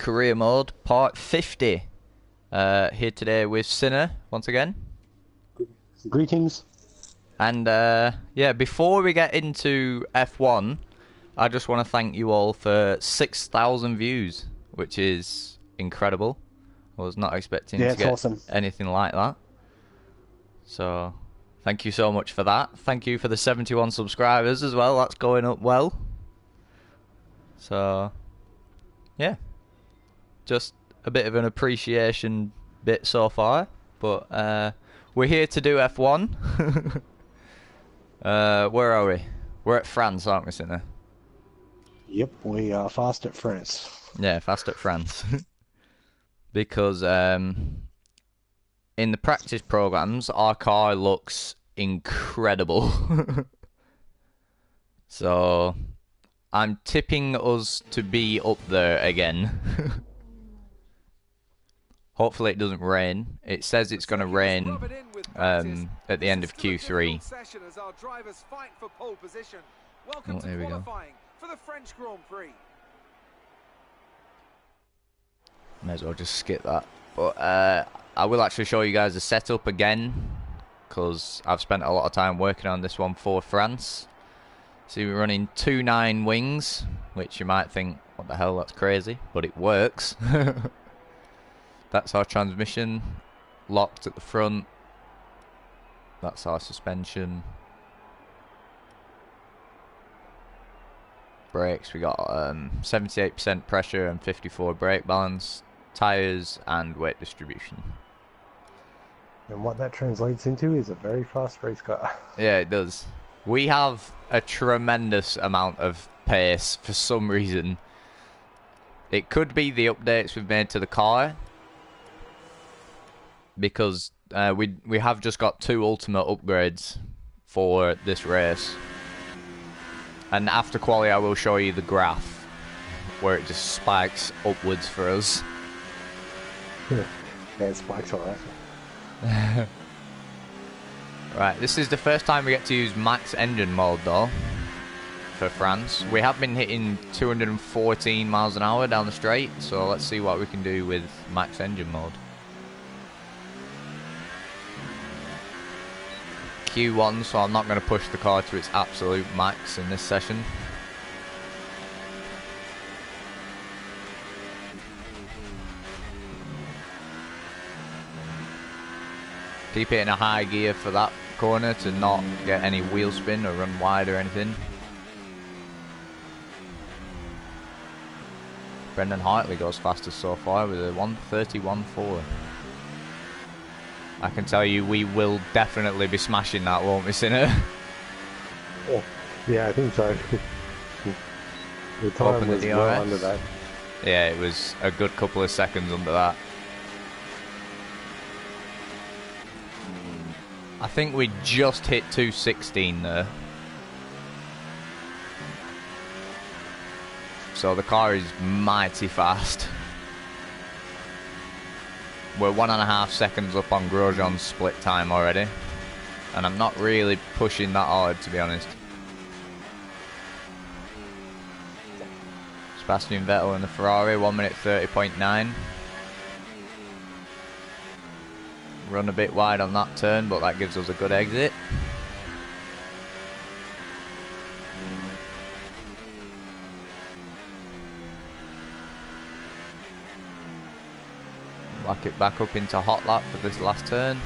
Career Mode, part 50. Here today with Sinner, once again. Greetings. And, yeah, before we get into F1, I just want to thank you all for 6,000 views, which is incredible. I was not expecting to get awesome. anything like that. So, thank you so much for that. Thank you for the 71 subscribers as well. That's going up well. So, yeah. Just a bit of an appreciation bit so far. But, we're here to do F1. Where are we? We're at France, aren't we, Sinner? Yep, we are fast at France. Yeah, fast at France. Because, in the practice programs, our car looks incredible. So, I'm tipping us to be up there again. Hopefully it doesn't rain. It says it's going to rain at the end of Q3. Oh, here we go. May as well just skip that. But I will actually show you guys the setup again, because I've spent a lot of time working on this one for France. See, we're running 2.9 wings, which you might think, what the hell, that's crazy, but it works. That's our transmission, locked at the front. That's our suspension. Brakes, we got 78% pressure and 54 brake balance. Tyres and weight distribution. And what that translates into is a very fast race car. Yeah, it does. We have a tremendous amount of pace for some reason. It could be the updates we've made to the car, because we have just got 2 ultimate upgrades for this race. And after quali I will show you the graph where it just spikes upwards for us. Yeah, it spikes alright. Right, this is the first time we get to use max engine mode though for France. We have been hitting 214 miles an hour down the straight, so let's see what we can do with max engine mode. Q1, so I'm not going to push the car to its absolute max in this session. Keep it in a high gear for that corner to not get any wheel spin or run wide or anything. Brendan Hartley goes fastest so far with a 1:31.4. I can tell you we will definitely be smashing that, won't we, Sinner? Oh, yeah, I think so. The time Open was the well DRS. under that. Yeah, it was a good couple of seconds under that. I think we just hit 216 there. So the car is mighty fast. We're 1.5 seconds up on Grosjean's split time already. And I'm not really pushing that hard, to be honest. Sebastian Vettel in the Ferrari, 1 minute 30.9. Run a bit wide on that turn, but that gives us a good exit. Back it back up into hot lap for this last turn.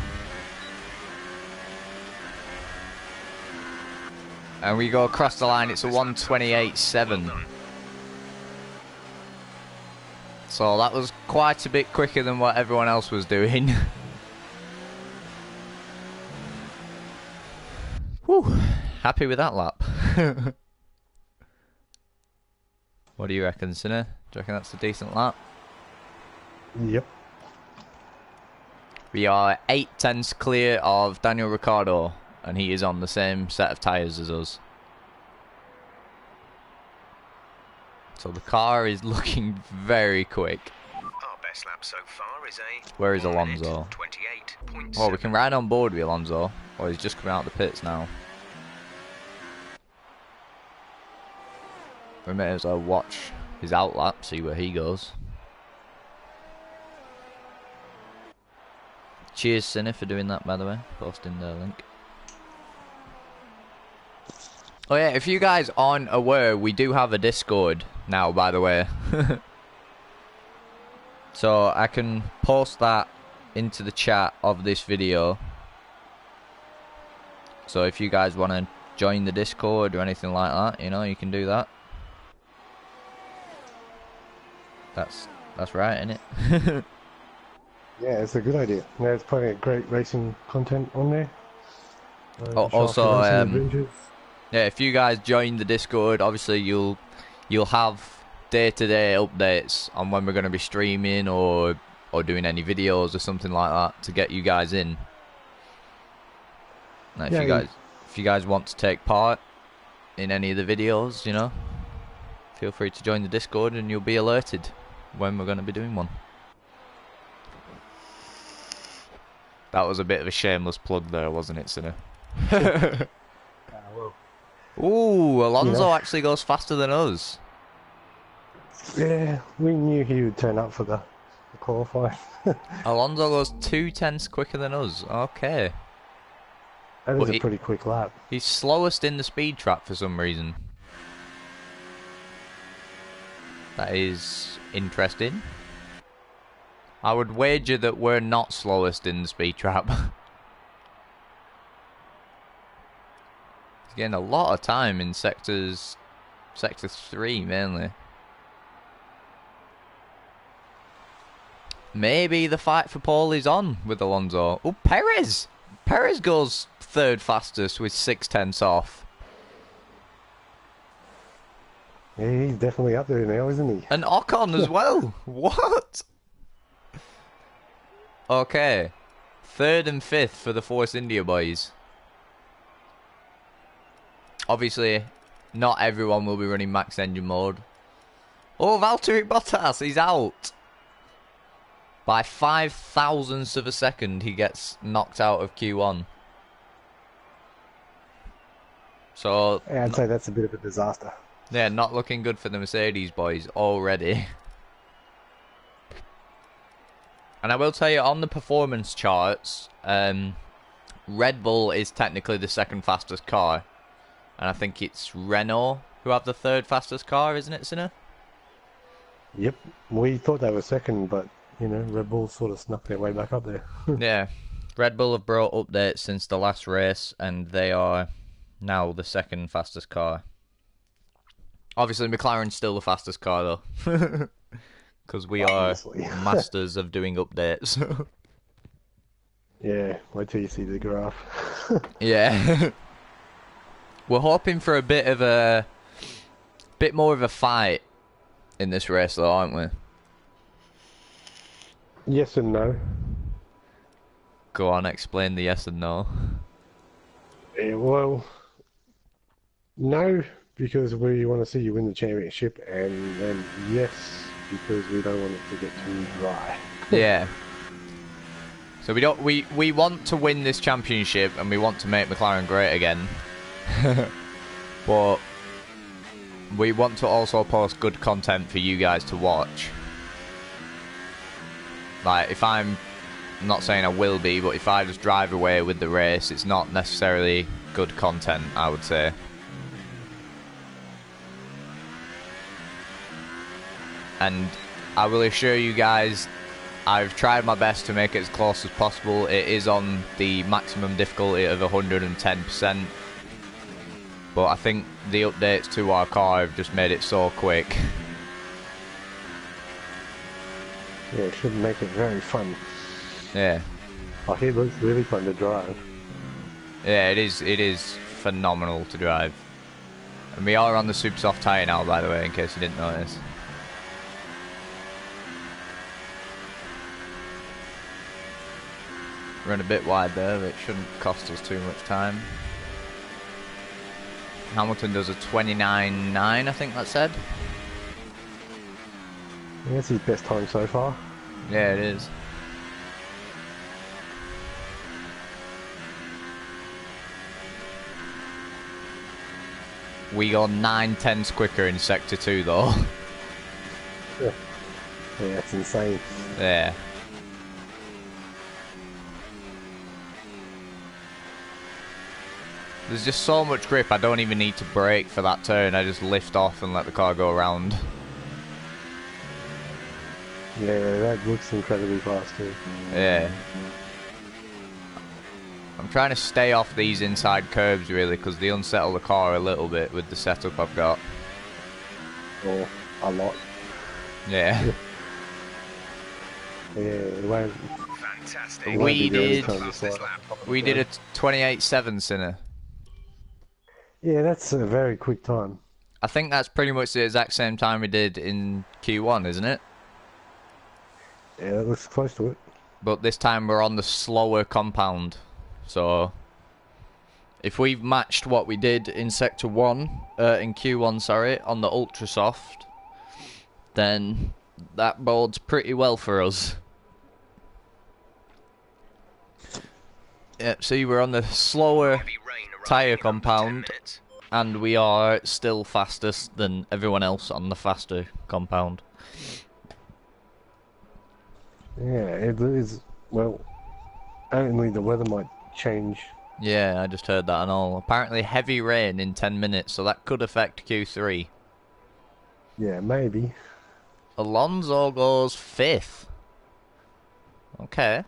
And we go across the line, it's a 1:28.7. So that was quite a bit quicker than what everyone else was doing. Whew, happy with that lap. What do you reckon, Sinner? Do you reckon that's a decent lap? Yep. We are 8 tenths clear of Daniel Ricciardo, and he is on the same set of tyres as us. So the car is looking very quick. Our best lap so far is a Where is Alonso? 28.7. Oh, we can ride on board with Alonso. Oh, he's just coming out of the pits now. We may as well watch his outlap, see where he goes. Cheers, Sinner, for doing that, by the way. Posting the link. Oh yeah, if you guys aren't aware, we do have a Discord now, by the way. So I can post that into the chat of this video. So if you guys want to join the Discord or anything like that, you know, you can do that. That's right, isn't it? Yeah, it's a good idea. There's plenty of great racing content on there. Also, adventures. yeah, if you guys join the Discord, obviously you'll have day-to-day updates on when we're going to be streaming or doing any videos or something like that to get you guys in. Now, if you guys want to take part in any of the videos, you know, feel free to join the Discord and you'll be alerted when we're going to be doing one. That was a bit of a shameless plug there, wasn't it, Sinner? Well, Ooh, Alonso actually goes faster than us. yeah, we knew he would turn up for the qualifying. Alonso goes 2/10 quicker than us. Okay. That is But a pretty quick lap. He's slowest in the speed trap for some reason. That is interesting. I would wager that we're not slowest in the speed trap. He's getting a lot of time in sector 3 mainly. Maybe the fight for pole is on with Alonso. Oh, Perez! Perez goes third fastest with 6/10 off. Yeah, he's definitely up there now, isn't he? And Ocon as well. What? Okay. 3rd and 5th for the Force India boys. Obviously, not everyone will be running max engine mode. Oh, Valtteri Bottas, he's out. By 5 thousandths of a second, he gets knocked out of Q1. So, Yeah, I'd say that's a bit of a disaster. yeah, not looking good for the Mercedes boys already. And I will tell you, on the performance charts, Red Bull is technically the 2nd fastest car. And I think it's Renault who have the 3rd fastest car, isn't it, Sinner? Yep, we thought they were second, but, you know, Red Bull sort of snuck their way back up there. Yeah. Red Bull have brought updates since the last race, and they are now the 2nd fastest car. Obviously, McLaren's still the fastest car, though. Because we Obviously. are masters of doing updates. Yeah, wait till you see the graph. Yeah. We're hoping for a bit more of a fight in this race, though, aren't we? Yes and no. Go on, explain the yes and no. Yeah, well, no, because we want to see you win the championship, and then yes, because we don't want it to get too dry. Yeah. So we want to win this championship, and we want to make McLaren great again. But we want to also post good content for you guys to watch. Like, if I'm not saying I will be, but if I just drive away with the race, it's not necessarily good content, I would say. And I will assure you guys, I've tried my best to make it as close as possible. It is on the maximum difficulty of 110%. But I think the updates to our car have just made it so quick. Yeah, it should make it very fun. Yeah. Like, it looks really fun to drive. Yeah, it is phenomenal to drive. And we are on the super soft tyre now, by the way, in case you didn't notice. Run a bit wide there, but it shouldn't cost us too much time. Hamilton does a 29.9, I think that said. Yeah, that's his best time so far. Yeah, it is. We go 9/10 quicker in Sector 2 though. Yeah, that's insane. Yeah. There's just so much grip, I don't even need to brake for that turn. I just lift off and let the car go around. Yeah, that looks incredibly fast too. Yeah. I'm trying to stay off these inside curves really, because they unsettle the car a little bit with the setup I've got. Or a lot. Yeah. Yeah, it won't. Fantastic. We did. Fastest lap. We did a 28.7 Sinner. Yeah, that's a very quick time. I think that's pretty much the exact same time we did in Q1, isn't it? Yeah, that looks close to it. But this time we're on the slower compound. So if we've matched what we did in Sector 1, in Q1, sorry, on the Ultra Soft, then that bodes pretty well for us. Yeah, see, we're on the slower Heavy rain arriving tyre in under 10 compound, minutes. and we are still fastest than everyone else on the faster compound. Yeah, it is. Well, only the weather might change. Yeah, I just heard that and all. Apparently heavy rain in 10 minutes, so that could affect Q3. Yeah, maybe. Alonso goes 5th. Okay.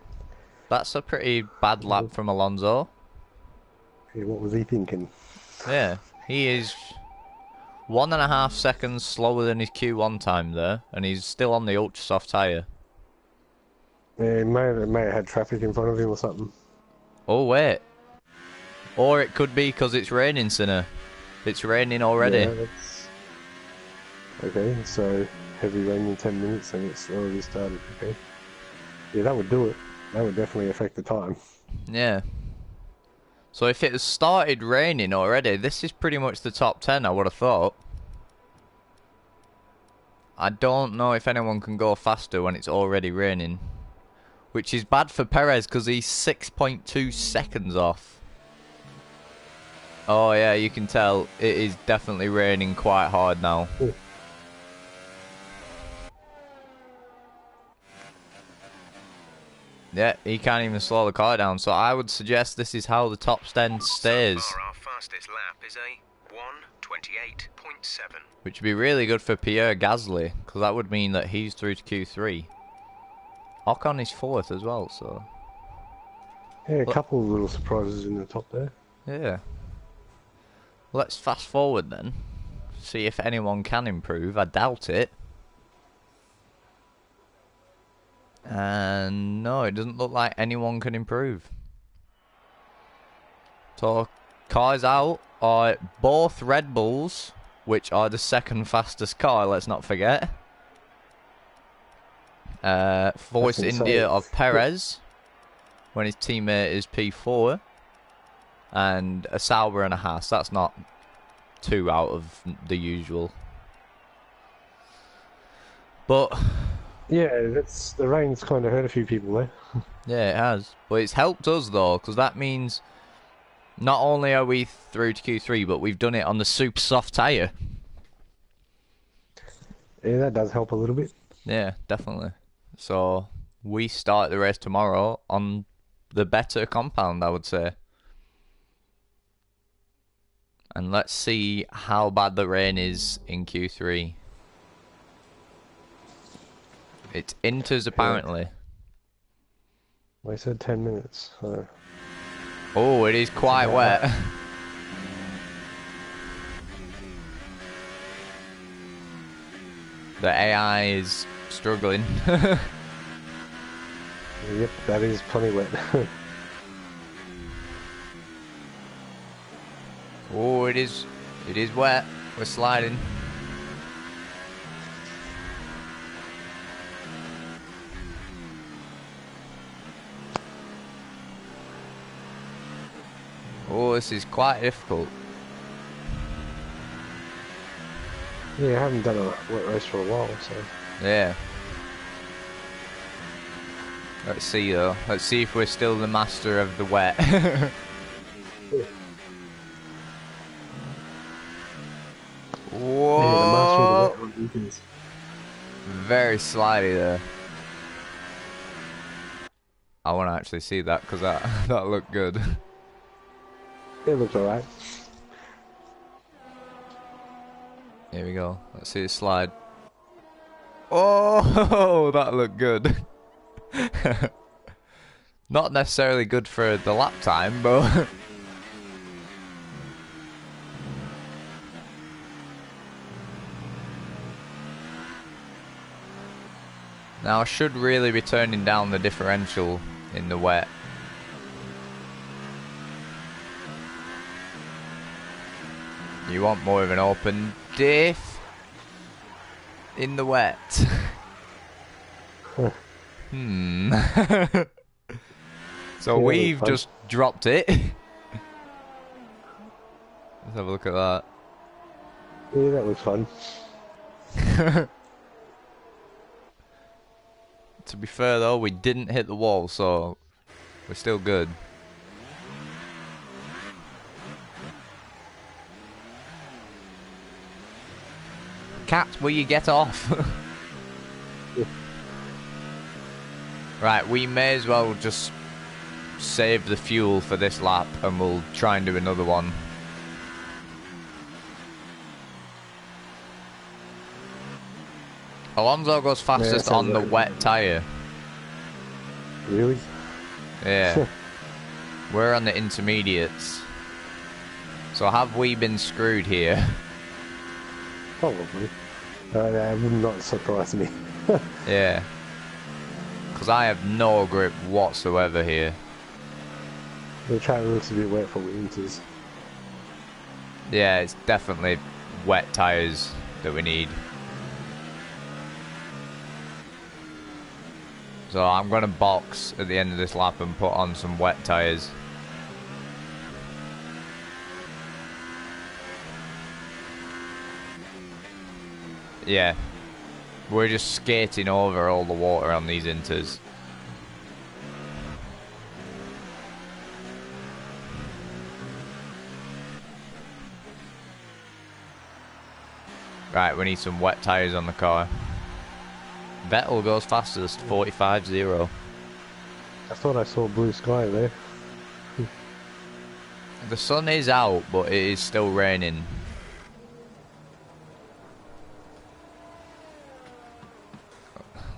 That's a pretty bad lap from Alonso. Yeah, what was he thinking? Yeah, he is 1.5 seconds slower than his Q1 time there, and he's still on the ultra soft tyre. Yeah, he may have had traffic in front of him or something. Oh wait. Or it could be because it's raining, Sinner. It's raining already. Yeah, that's... Okay, so heavy rain in 10 minutes and it's already started. Okay. Yeah, that would do it. That would definitely affect the time. Yeah. So if it has started raining already, this is pretty much the top 10, I would have thought. I don't know if anyone can go faster when it's already raining. Which is bad for Perez because he's 6.2 seconds off. Oh yeah, you can tell it is definitely raining quite hard now. Ooh. Yeah, he can't even slow the car down, so I would suggest this is how the top 10 stays. So far, our fastest lap is a 1:28.7. Which would be really good for Pierre Gasly, because that would mean that he's through to Q3. Ocon is 4th as well, so... Yeah, a couple of little surprises in the top there. Yeah. Let's fast forward then. See if anyone can improve. I doubt it. And no, it doesn't look like anyone can improve. So, cars out are both Red Bulls, which are the second fastest car, let's not forget. Force India of Perez, when his teammate is P4. And a Sauber and a Haas. That's not too out of the usual. But... Yeah, that's the rain's kind of hurt a few people there. yeah, it has. But it's helped us though, because that means not only are we through to Q3, but we've done it on the super soft tyre. Yeah, that does help a little bit. Yeah, definitely. So we start the race tomorrow on the better compound, I would say. And let's see how bad the rain is in Q3. It's Inters apparently. Well, I said 10 minutes, so... Oh, it is quite wet. The AI is struggling. Yep, that is plenty wet. Oh, it is wet. We're sliding. Oh, this is quite difficult. Yeah, I haven't done a wet race for a while, so... Yeah. Let's see though. Let's see if we're still the master of the wet. Whoa! Yeah, the master of the wet one. Very slidey there. I want to actually see that because that that looked good. It looks alright. Here we go. Let's see it slide. Oh, that looked good. Not necessarily good for the lap time, but now I should really be turning down the differential in the wet. You want more of an open diff in the wet. So Yeah, we've just dropped it. Let's have a look at that. Yeah, that was fun. To be fair though, we didn't hit the wall, so we're still good. Cat, will you get off? Right, we may as well just save the fuel for this lap and we'll try and do another one. Alonso goes fastest on the wet tyre. Really? Yeah. We're on the intermediates. So have we been screwed here? Probably. That would not surprise me. Yeah. Because I have no grip whatsoever here. The track looks a bit wet for winters. Yeah, it's definitely wet tyres that we need. So I'm going to box at the end of this lap and put on some wet tyres. Yeah. We're just skating over all the water on these inters. Right, we need some wet tyres on the car. Vettel goes fastest, 45.0. I thought I saw blue sky there. The sun is out, but it is still raining.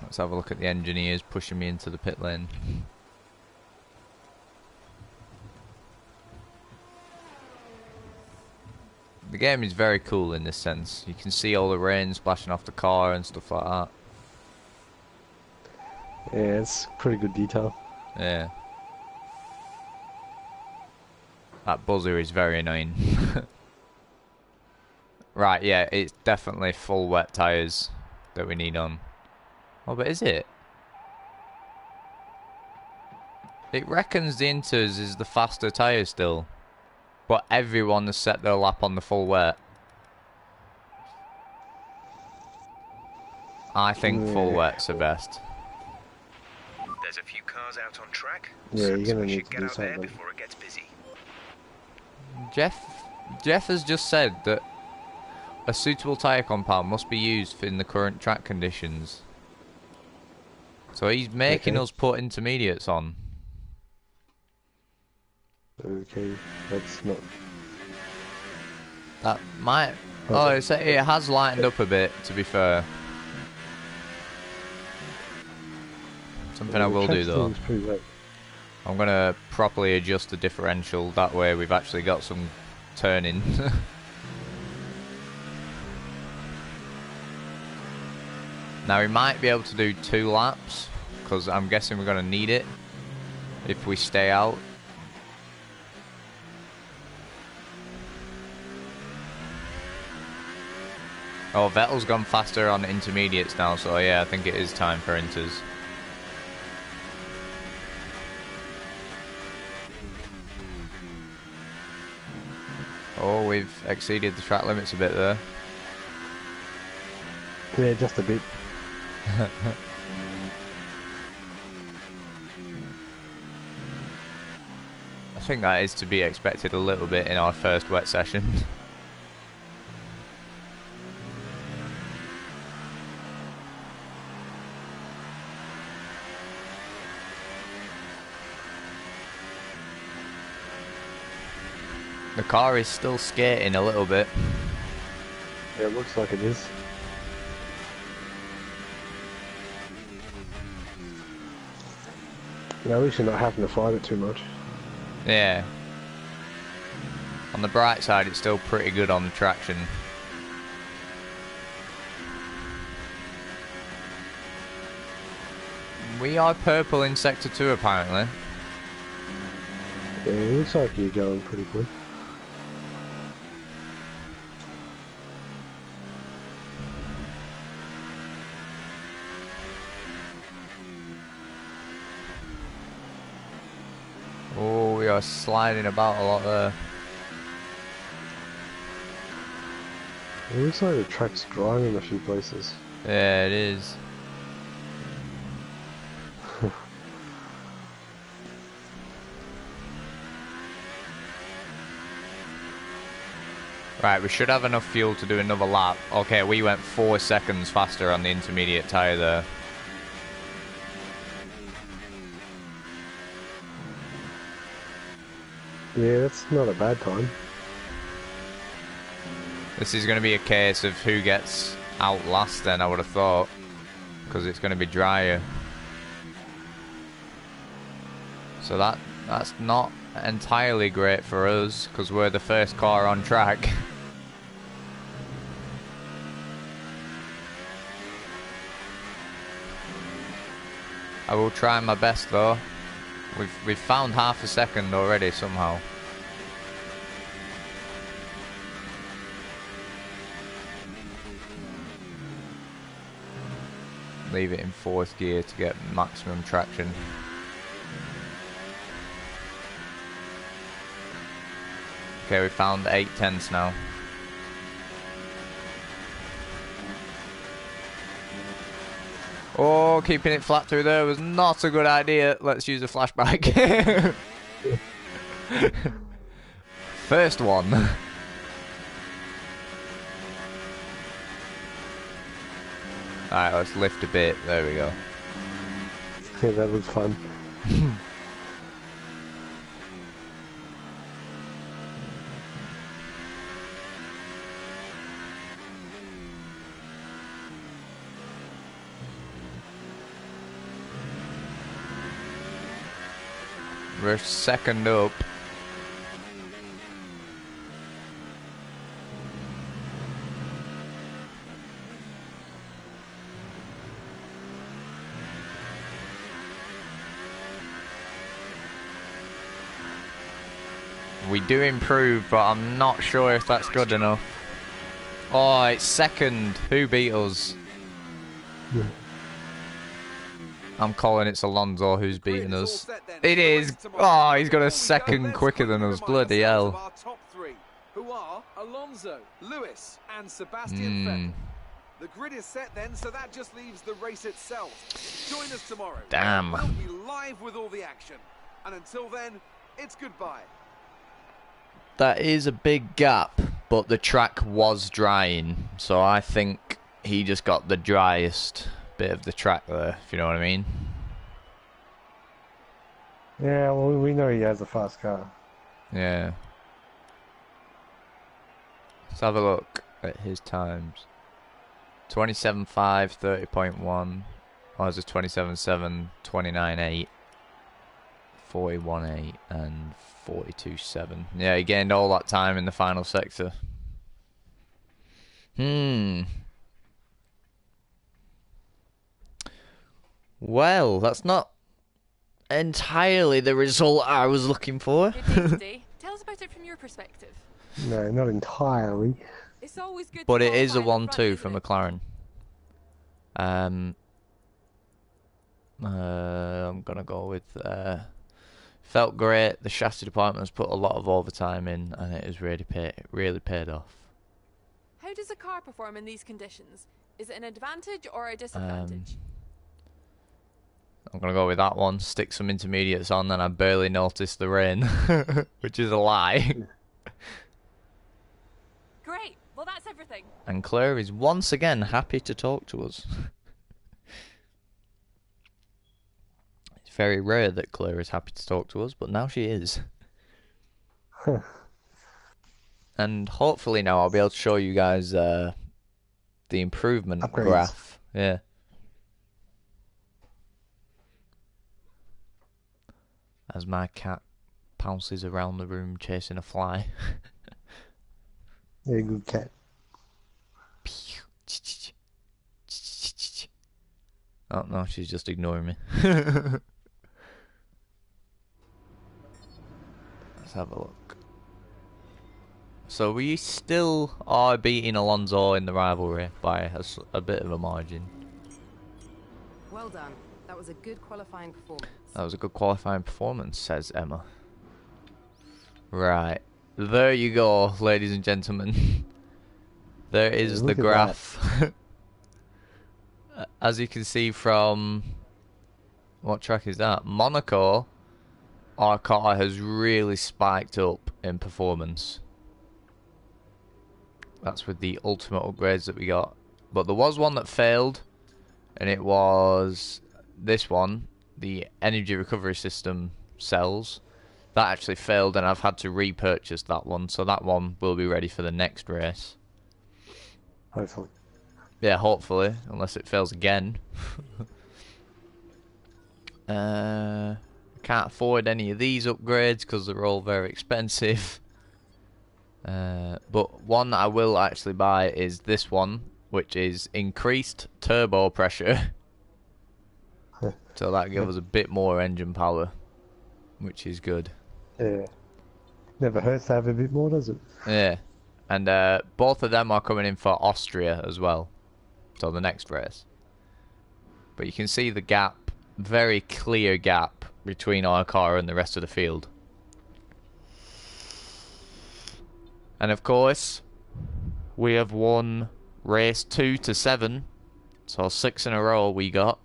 Let's have a look at the engineers pushing me into the pit lane. The game is very cool in this sense. You can see all the rain splashing off the car and stuff like that. Yeah, it's pretty good detail. Yeah. That buzzer is very annoying. Right, yeah, it's definitely full wet tyres that we need on. Oh, but is it? It reckons the Inters is the faster tyre still. But everyone has set their lap on the full wet. I think full wet's the best. There's a few cars out on track. Yeah, so you're gonna we need should to get do out there something. before it gets busy. Jeff has just said that a suitable tyre compound must be used in the current track conditions. So he's making us put intermediates on. Okay, that's not... That might... Oh, it has lightened up a bit, to be fair. Something I will do though. I'm going to properly adjust the differential, that way we've actually got some turning. Now we might be able to do 2 laps, because I'm guessing we're going to need it if we stay out. Oh, Vettel's gone faster on intermediates now, so yeah, I think it is time for inters. Oh, we've exceeded the track limits a bit there. Yeah, just a bit. I think that is to be expected a little bit in our first wet session. The car is still skating a little bit. Yeah, it looks like it is. At least you're not having to fight it too much. Yeah. On the bright side, it's still pretty good on the traction. We are purple in Sector 2 apparently. Yeah, it looks like you're going pretty good. Oh, we are sliding about a lot there. It looks like the track's dry in a few places. Yeah, it is. Right, we should have enough fuel to do another lap. Okay, we went 4 seconds faster on the intermediate tyre there. Yeah, that's not a bad time. This is going to be a case of who gets out last then, I would have thought. Because it's going to be drier. So that's not entirely great for us, because we're the first car on track. I will try my best though. We've found half a second already somehow. Leave it in 4th gear to get maximum traction. Okay, we found 8/10 now. Oh, keeping it flat through there was not a good idea. Let's use a flashback. First one. Alright, let's lift a bit. There we go. Yeah, that was fun. We're second up. We do improve, but I'm not sure if that's good enough. Oh, it's second. Who beat us? Yeah. I'm calling it's Alonso who's beating us. It is. Oh, he's got a second quicker than us. Bloody hell. Who are Alonso, Lewis, and Sebastian Vettel. The grid is set then, so that just leaves the race itself. Join us tomorrow. Damn. We'll be live with all the action. And until then, it's goodbye. That is a big gap, but the track was drying, so I think he just got the driest bit of the track there, if you know what I mean. Yeah, well, we know he has a fast car. Yeah. Let's have a look at his times. 27.5, 30.1. Ours is 27.7, 29.8, 41.8, and 42.7. Yeah, he gained all that time in the final sector. Well, that's not entirely the result I was looking for. Good day today. Tell us about it from your perspective. No, not entirely. It's always good. But to it is a qualify in the 1-2 front, from isn't it? McLaren. I'm gonna go with felt great. The chassis department's put a lot of overtime in, and it has really paid off. How does a car perform in these conditions? Is it an advantage or a disadvantage? I'm gonna go with that one. Stick some intermediates on, and I barely noticed the rain, which is a lie. Great. Well, that's everything. And Claire is once again happy to talk to us. It's very rare that Claire is happy to talk to us, but now she is. And hopefully now I'll be able to show you guys the improvement Upgrades. graph. Yeah. As my cat pounces around the room chasing a fly. Yeah, good cat. Oh no, she's just ignoring me. Let's have a look. So we still are beating Alonso in the rivalry by a bit of a margin. Well done. That was a good qualifying performance. That was a good qualifying performance, says Emma. Right. There you go, ladies and gentlemen. There is the Look at graph. As you can see from... What track is that? Monaco. Our car has really spiked up in performance. That's with the ultimate upgrades that we got. But there was one that failed. And it was this one. The energy recovery system cells. That actually failed and I've had to repurchase that one. So that one will be ready for the next race. Hopefully. Yeah, hopefully. Unless it fails again. Can't afford any of these upgrades because they're all very expensive. But one that I will actually buy is this one, which is increased turbo pressure. So that gives us a bit more engine power, which is good. Yeah. Never hurts to have a bit more, does it? Yeah. And both of them are coming in for Austria as well. So the next race. But you can see the gap, very clear gap between our car and the rest of the field. And of course, we have won race 2 to 7. So 6 in a row we got.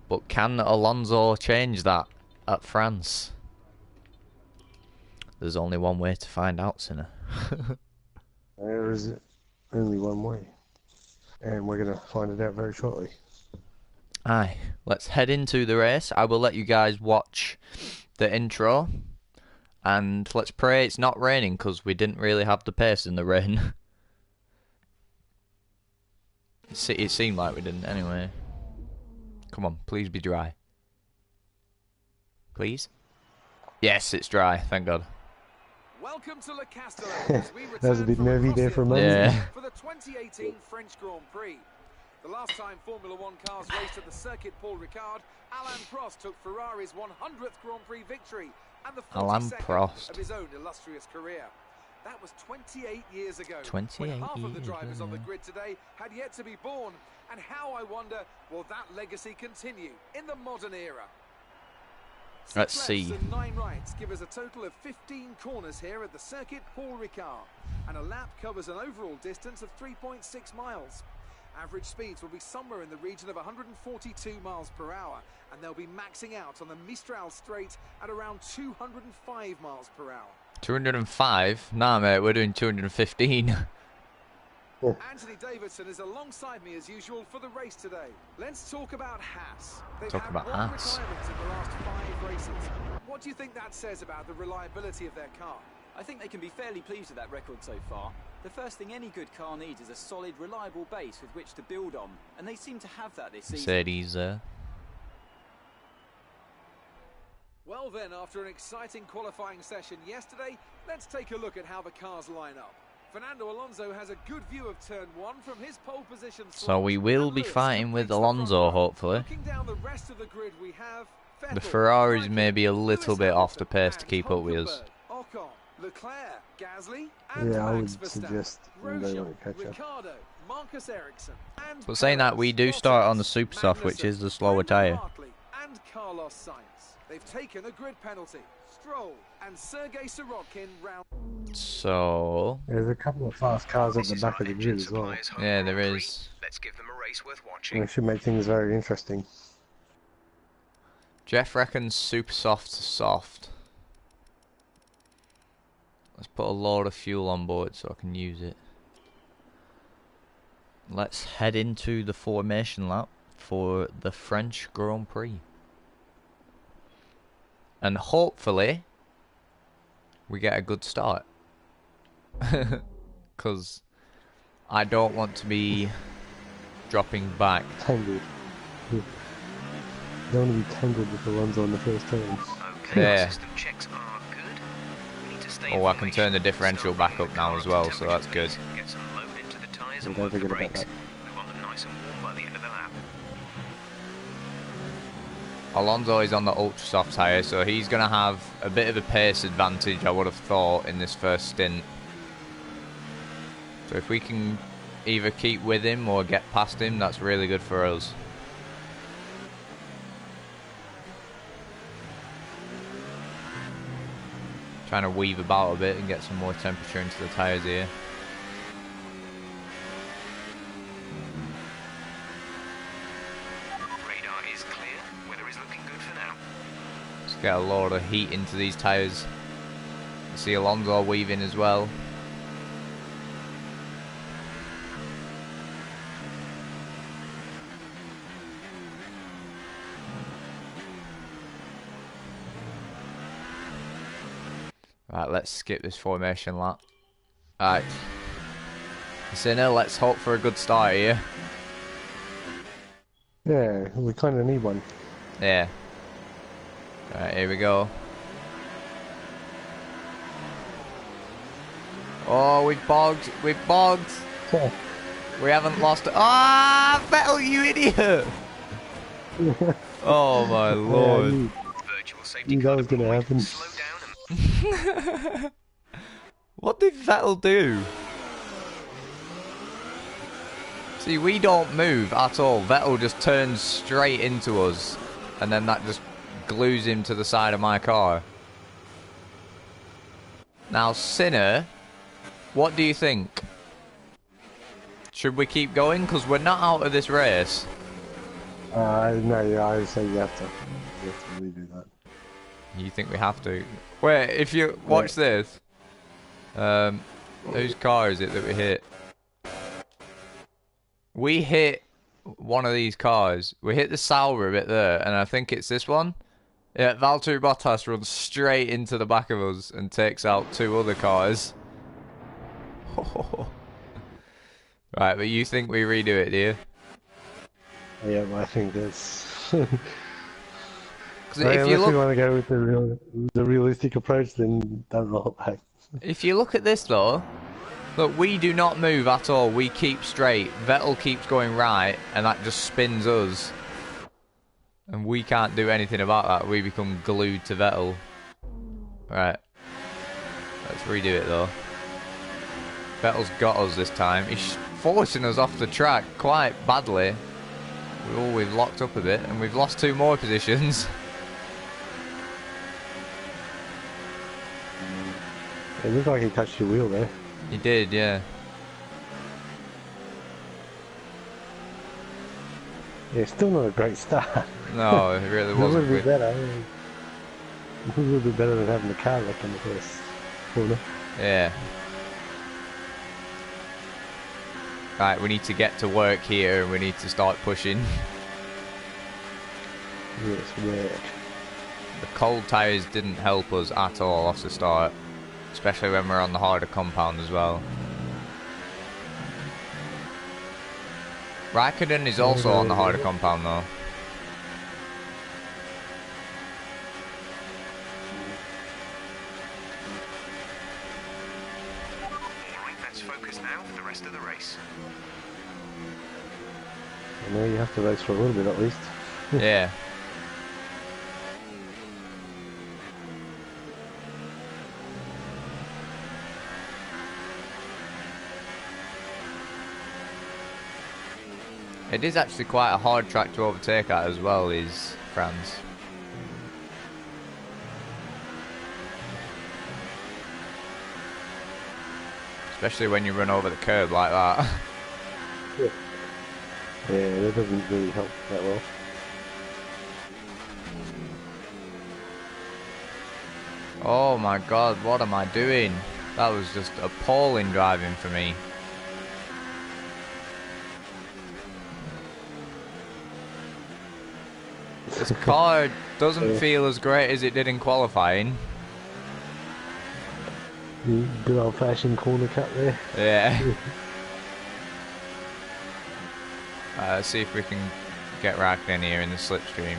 But can Alonso change that at France? There's only one way to find out, Sinner. There is only one way. And we're going to find it out very shortly. Aye, let's head into the race. I will let you guys watch the intro. And let's pray it's not raining, because we didn't really have the pace in the rain. It seemed like we didn't anyway. Come on, please be dry. Please? Yes, it's dry, thank God. Welcome to Le Castellet as we That was a return bit from nervy there across for a the moment. Yeah. for the 2018 French Grand Prix. The last time Formula One cars raced at the circuit Paul Ricard, Alain Prost took Ferrari's 100th Grand Prix victory and the Alain 42nd Prost. of his own illustrious career. That was 28 years ago, 28 when half of the years, drivers on the yeah. grid today had yet to be born. And how, I wonder, will that legacy continue in the modern era? Let's 6 see. lefts and 9 rights give us a total of 15 corners here at the circuit Paul Ricard, and a lap covers an overall distance of 3.6 miles. Average speeds will be somewhere in the region of 142 miles per hour, and they'll be maxing out on the Mistral Straight at around 205 miles per hour. 205? Nah, mate, we're doing 215. Anthony Davidson is alongside me as usual for the race today. Let's talk about Haas. They've Talk had about one Haas. retirement in the last 5 races. What do you think that says about the reliability of their car? I think they can be fairly pleased with that record so far. The first thing any good car needs is a solid, reliable base with which to build on, and they seem to have that this season. Mercedes, Well then, after an exciting qualifying session yesterday, let's take a look at how the cars line up. Fernando Alonso has a good view of turn 1 from his pole position. So we will be fighting with Alonso, hopefully. Looking down the rest of the grid, we have The Vettel, Ferraris may be a Raikkonen, little Lewis bit off the Hamilton, pace to and keep up with us. Hulkenberg, Ocon, Leclerc, Gasly, and Yeah, I would Max Verstappen. suggest they Grosjean, won't catch up. Ricardo, Marcus Ericsson, and But saying that, we do Perez, start on the Bottas, super soft, which Magnussen, is the slower Brendan tyre. Hartley, and Carlos Sainz. They've taken a grid penalty. Stroll and Sergei Sorokin round. So, There's a couple of fast cars at This the is back our of the engine grid as well. suppliers' home yeah, there Grand Prix. is. Let's give them a race worth And watching. it should make things very interesting. Jeff reckons super soft to soft. Let's put a load of fuel on board so I can use it. Let's head into the formation lap for the French Grand Prix. And hopefully, we get a good start. because I don't want to be dropping back. Tangled. You don't want to be tangled with Alonso on the first turn. Okay, There. system checks are good. We need to stay Oh, I can turn the information, differential start back running up the now car as up to well, so that's temperature, good. please. Get some load into the tyres And and don't work the forget about brakes. that. We want them nice and warm by the end of the lap. Alonso is on the ultra soft tyre, so he's going to have a bit of a pace advantage, I would have thought, in this first stint. So if we can either keep with him or get past him, that's really good for us. Trying to weave about a bit and get some more temperature into the tyres here. Radar is clear. Weather is looking good for now. Let's get a lot of heat into these tyres. See Alonso weaving as well. Right, let's skip this formation lap. Alright. Sinner, let's hope for a good start here. Yeah, we kind of need one. Yeah. Alright, here we go. Oh, we've bogged. We've bogged. We haven't lost. Ah, Vettel, you idiot! Oh my lord. Virtual safety Knew car that was gonna deployed. happen. Slow down and What did Vettel do? See, we don't move at all. Vettel just turns straight into us, and then that just glues him to the side of my car. Now, Sinner, what do you think? Should we keep going? Because we're not out of this race. No, yeah, I would say you have to really do that. You think we have to? Wait, if you watch this. Whose car is it that we hit? We hit one of these cars. We hit the Sauber a bit there, and I think it's this one. Yeah, Valtteri Bottas runs straight into the back of us and takes out two other cars. Right, but you think we redo it, do you? Yeah, but I think that's. Because Right, if you unless we look, want to go with the realistic approach, then don't roll it back. if you look at this though, look, we do not move at all. We keep straight. Vettel keeps going right, and that just spins us. And we can't do anything about that. We become glued to Vettel. Right. Let's redo it though. Vettel's got us this time. He's forcing us off the track quite badly. We've locked up a bit, and we've lost two more positions. It looked like he touched your wheel there. He did, yeah. Yeah, still not a great start. No, it really A little wasn't bit good. better. A little bit better than having the car wreck on the first corner. Yeah. Right, we need to get to work here, and we need to start pushing. Yes, work. The cold tyres didn't help us at all off the start, especially when we're on the harder compound as well. Raikkonen is also on the harder compound though. Alright, let's focus now for the rest of the race. I know you have to race for a little bit at least. Yeah. It is actually quite a hard track to overtake at as well, is France. Especially when you run over the curb like that. Yeah, that doesn't really help that well. Oh my god, what am I doing? That was just appalling driving for me. This car doesn't feel as great as it did in qualifying. Good old-fashioned corner cut there. Yeah. Let's see if we can get Raikkonen here in the slipstream.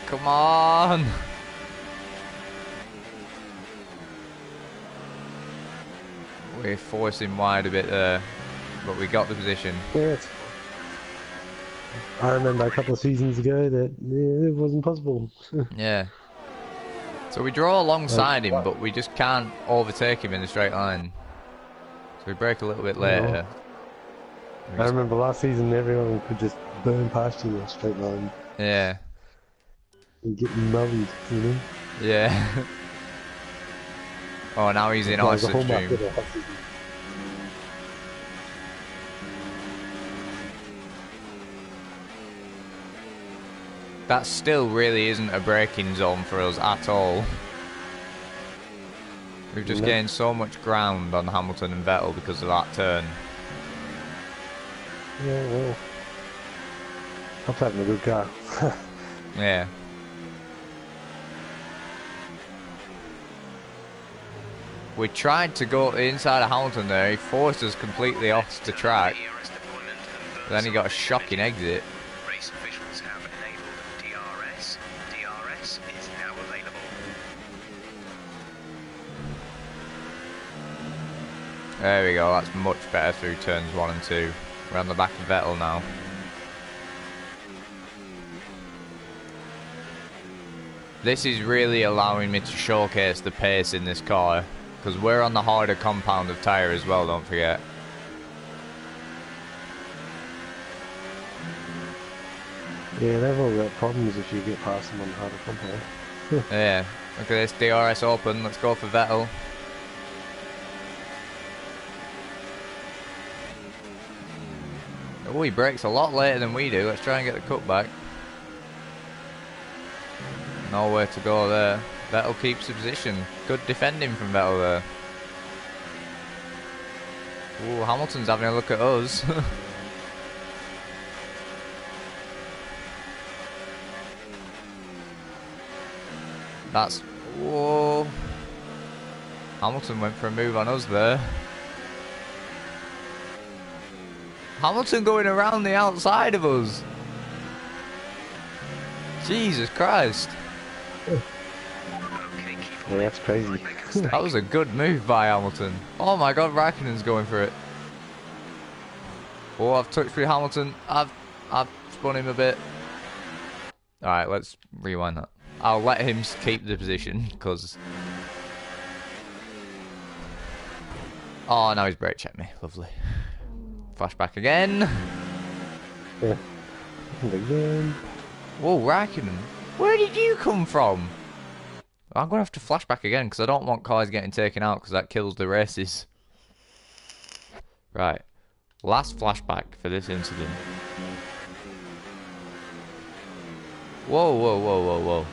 Come on! We're forcing wide a bit there, but we got the position. Yeah, I remember a couple of seasons ago that it wasn't possible. Yeah. So we draw alongside him, but we just can't overtake him in a straight line. So we brake a little bit later. I remember last season everyone could just burn past you in a straight line. Yeah. And get muddied, you know? Yeah. Oh, now he's in our slipstream. That still really isn't a braking zone for us at all. We've just gained so much ground on Hamilton and Vettel because of that turn. Yeah, well, I'm having a good car. Yeah. We tried to go inside of Hamilton there. He forced us completely off the track. Then he got a shocking exit. Race officials have enabled DRS. DRS is now available. There we go. That's much better through turns 1 and 2. We're on the back of Vettel now. This is really allowing me to showcase the pace in this car, because we're on the harder compound of tyre as well, don't forget. Yeah, they've all got problems if you get past them on the harder compound. Yeah, look at this, DRS open, let's go for Vettel. Oh, he brakes a lot later than we do, let's try and get the cutback. Nowhere to go there. Vettel keeps the position. Good defending from Vettel there. Ooh, Hamilton's having a look at us. That's... Whoa. Hamilton went for a move on us there. Hamilton going around the outside of us. Jesus Christ. Yeah, that's crazy. That was a good move by Hamilton. Oh my god, Raikkonen's going for it. Oh, I've touched through Hamilton. I've spun him a bit. Alright, let's rewind that. I'll let him keep the position, because... Oh, now he's brake checked me. Lovely. Flashback again. Yeah. Again. Whoa, Raikkonen. Where did you come from? I'm going to have to flashback again because I don't want cars getting taken out because that kills the races. Right. Last flashback for this incident. Whoa, whoa, whoa, whoa, whoa.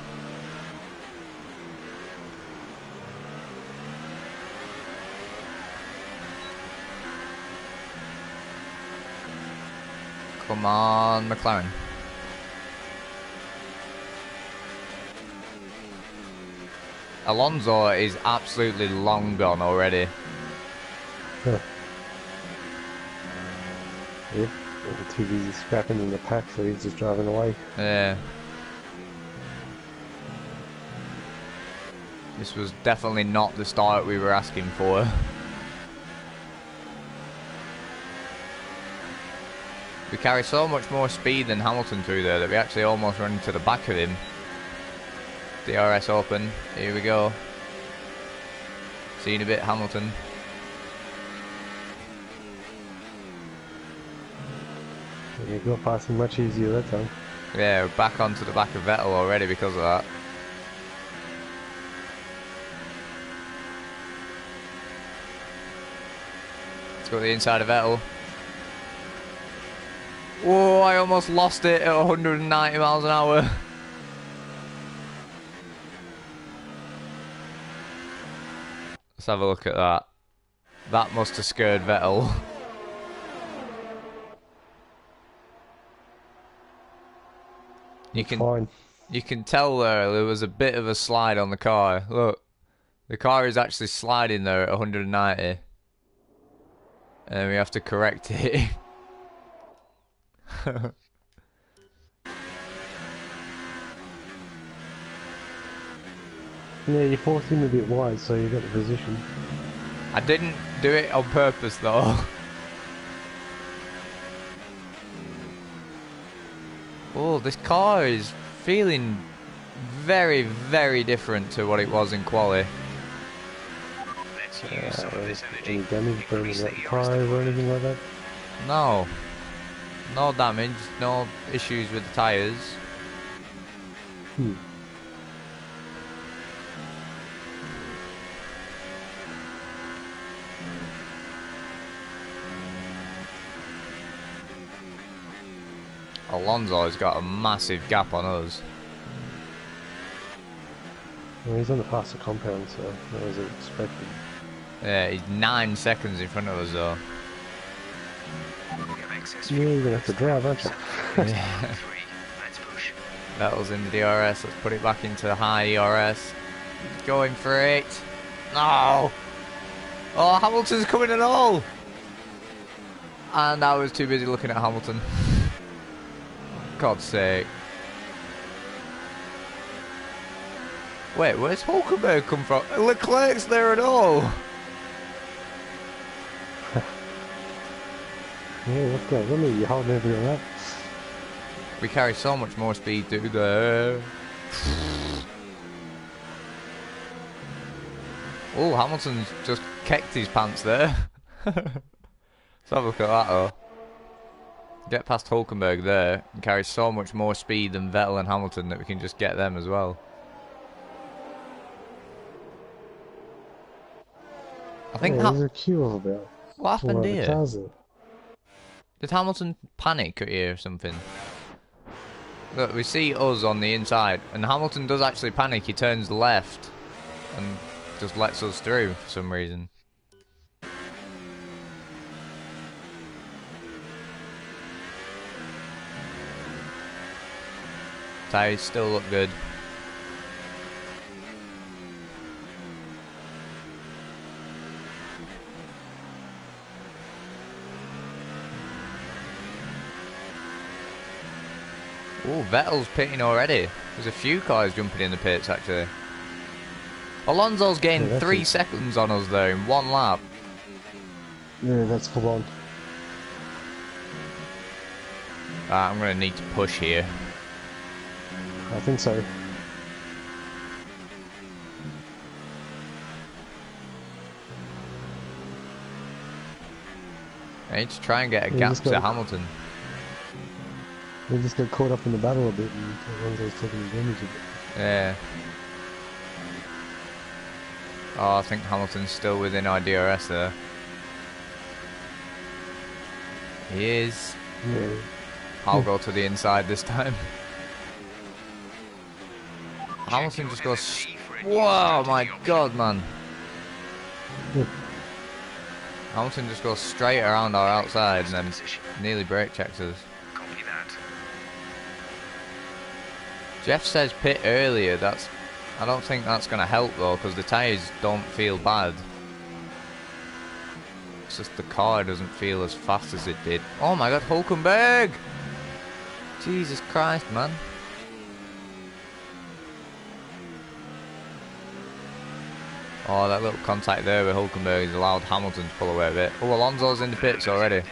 Come on, McLaren. Alonso is absolutely long gone already. Huh. Yep, too busy scrapping in the pack, so he's just driving away. Yeah. This was definitely not the start we were asking for. We carry so much more speed than Hamilton through there that we actually almost run into the back of him. DRS open, here we go. Seen a bit, Hamilton. Yeah, got past him much easier that time. Yeah, we're back onto the back of Vettel already because of that. Let's go to the inside of Vettel. Whoa, I almost lost it at 190 miles an hour. Let's have a look at that. That must have scared Vettel. You can... Fine. You can tell there was a bit of a slide on the car. Look, the car is actually sliding there at 190. And we have to correct it. Yeah, you forced him a bit wide, so you got the position. I didn't do it on purpose though. Oh, this car is feeling very, very different to what it was in quali. Let's use some of this energy. Any damage from Increase that the tyre or RS anything like that? No. No damage, no issues with the tyres. Hmm. Alonso has got a massive gap on us. Well, he's on the faster compound, so that was expected. Yeah, he's 9 seconds in front of us though. We have excess Yeah, fuel. you're gonna have to drive, aren't you? Yeah. 3. Let's push. Vettel's in the DRS, let's put it back into high ERS. Going for it. No! Oh, Hamilton's coming at all! And I was too busy looking at Hamilton. God's sake. Wait, where's Hulkenberg come from? Leclerc's there at all! Yeah, what's going on there? You're holding everything up. We carry so much more speed through there. Oh, Hamilton's just kicked his pants there. Let's have a look at that though. Get past Hulkenberg there and carry so much more speed than Vettel and Hamilton that we can just get them as well. I think Yeah, there's a queue of about what happened 4 here? cars there. Did Hamilton panic here or something? Look, we see us on the inside, and Hamilton does actually panic. He turns left and just lets us through for some reason. Tyres still look good. Oh, Vettel's pitting already. There's a few cars jumping in the pits actually. Alonso's gained Yeah, 3 seconds on us there in 1 lap. Yeah, that's full on. I'm going to need to push here. I think so. I need to try and get a Yeah, gap just to go- Hamilton. We just got caught up in the battle a bit and Alonso's taking advantage of it. Yeah. Oh, I think Hamilton's still within our DRS there. He is. Yeah. I'll go to the inside this time. Hamilton just goes. Whoa, my god, man. Yeah. Hamilton just goes straight around our outside and then nearly brake checks us. Copy that. Jeff says pit earlier. I don't think that's going to help though, because the tyres don't feel bad. It's just the car doesn't feel as fast as it did. Oh my god, Hulkenberg! Jesus Christ, man. Oh, that little contact there with Hulkenberg has allowed Hamilton to pull away a bit. Oh, Alonso's in the pits already.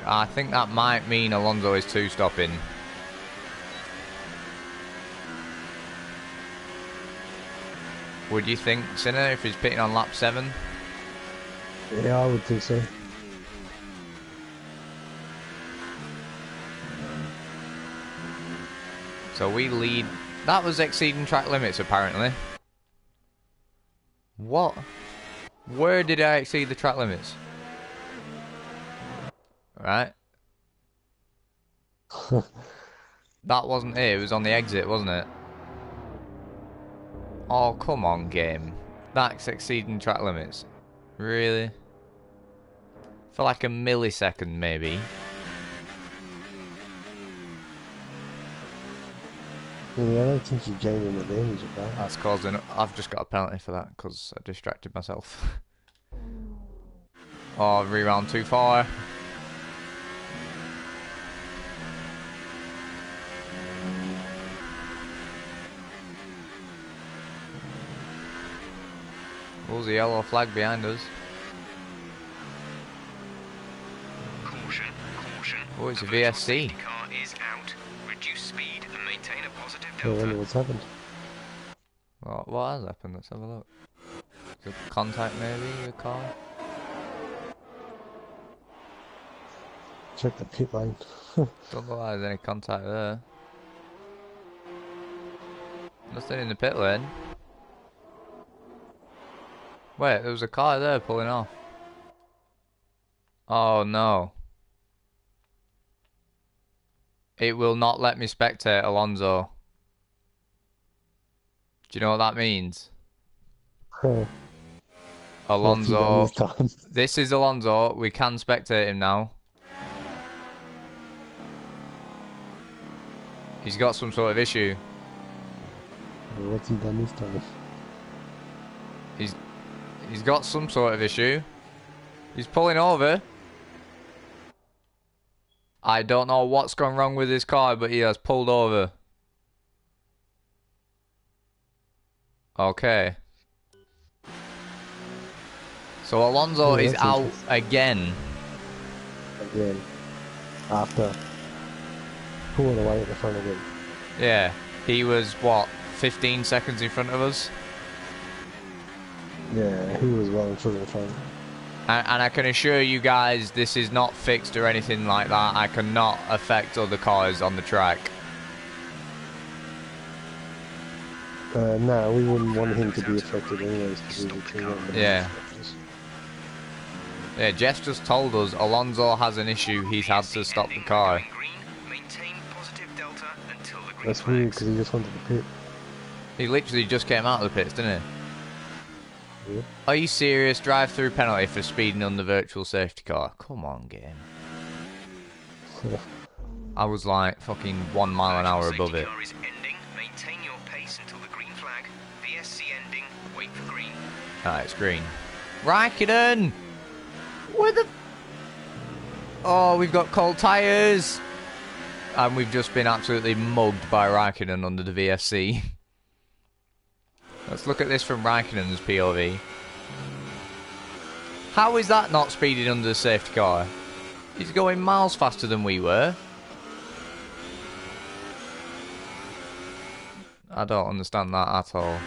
I think that might mean Alonso is 2-stopping. Would you think, Sinner, if he's pitting on lap 7? Yeah, I would think so. So we lead. That was exceeding track limits, apparently. What? Where did I exceed the track limits? Right. That wasn't it. It was on the exit, wasn't it? Oh, come on, game. That's exceeding track limits. Really? For like a millisecond, maybe. Yeah, I don't think you gained an advantage of that. That's causing. I've just got a penalty for that because I distracted myself. Oh, reround too far. There's a yellow flag behind us. Caution, caution. Oh, it's a The virtual VSC. safety car is out. Reduce speed and maintain a positive I wonder delta. what's happened. What has happened? Let's have a look. Good contact maybe with the car. Check the pit lane. Don't look like there's any contact there. Nothing in the pit lane. Wait, there was a car there pulling off. Oh no. It will not let me spectate Alonso. Do you know what that means? Huh. Alonso. What's he done this time? This is Alonso. We can spectate him now. He's got some sort of issue. What's he done this time? He's got some sort of issue. He's pulling over. I don't know what's gone wrong with his car, but he has pulled over. Okay. So Alonso Yeah, is that's out interesting. again. Again. After pulling away at the front again. Yeah. He was, what, 15 seconds in front of us? Yeah, he was well and truly in front. And I can assure you guys, this is not fixed or anything like that. I cannot affect other cars on the track. No, we wouldn't want him to be affected anyways because he was between one of the Yeah. instructors. Yeah, Jeff just told us Alonso has an issue. He's had to stop the car. Going green. Maintain positive delta until the green That's weird flags. because he just went to the pit. He literally just came out of the pits, didn't he? Yeah. Are you serious? Drive-through penalty for speeding on the virtual safety car. Come on, game. I was like fucking 1 mile an hour Virtual above safety it. car is ending. Maintain your pace until the green flag. VSC ending. Wait for green. Alright, it's green. Raikkonen! Where the... Oh, we've got cold tyres! And we've just been absolutely mugged by Raikkonen under the VSC. Let's look at this from Raikkonen's POV. How is that not speeding under the safety car? He's going miles faster than we were. I don't understand that at all.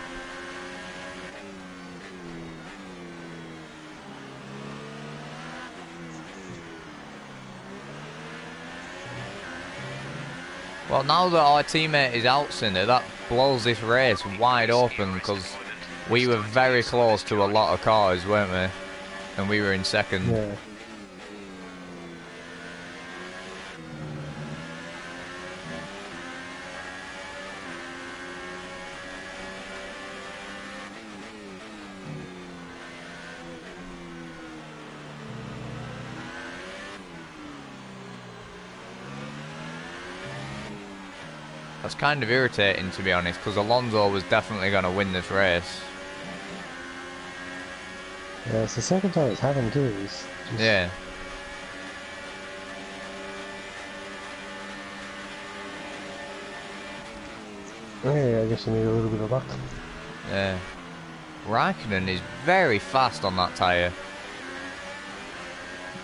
Well, now that our teammate is out, Cinder, that blows this race wide open because we were very close to a lot of cars, weren't we? And we were in second. Yeah. That's kind of irritating, to be honest, because Alonso was definitely going to win this race. Yeah, it's the second time it's happened too. It's just, Yeah. Yeah, I guess you need a little bit of luck. Yeah. Raikkonen is very fast on that tyre.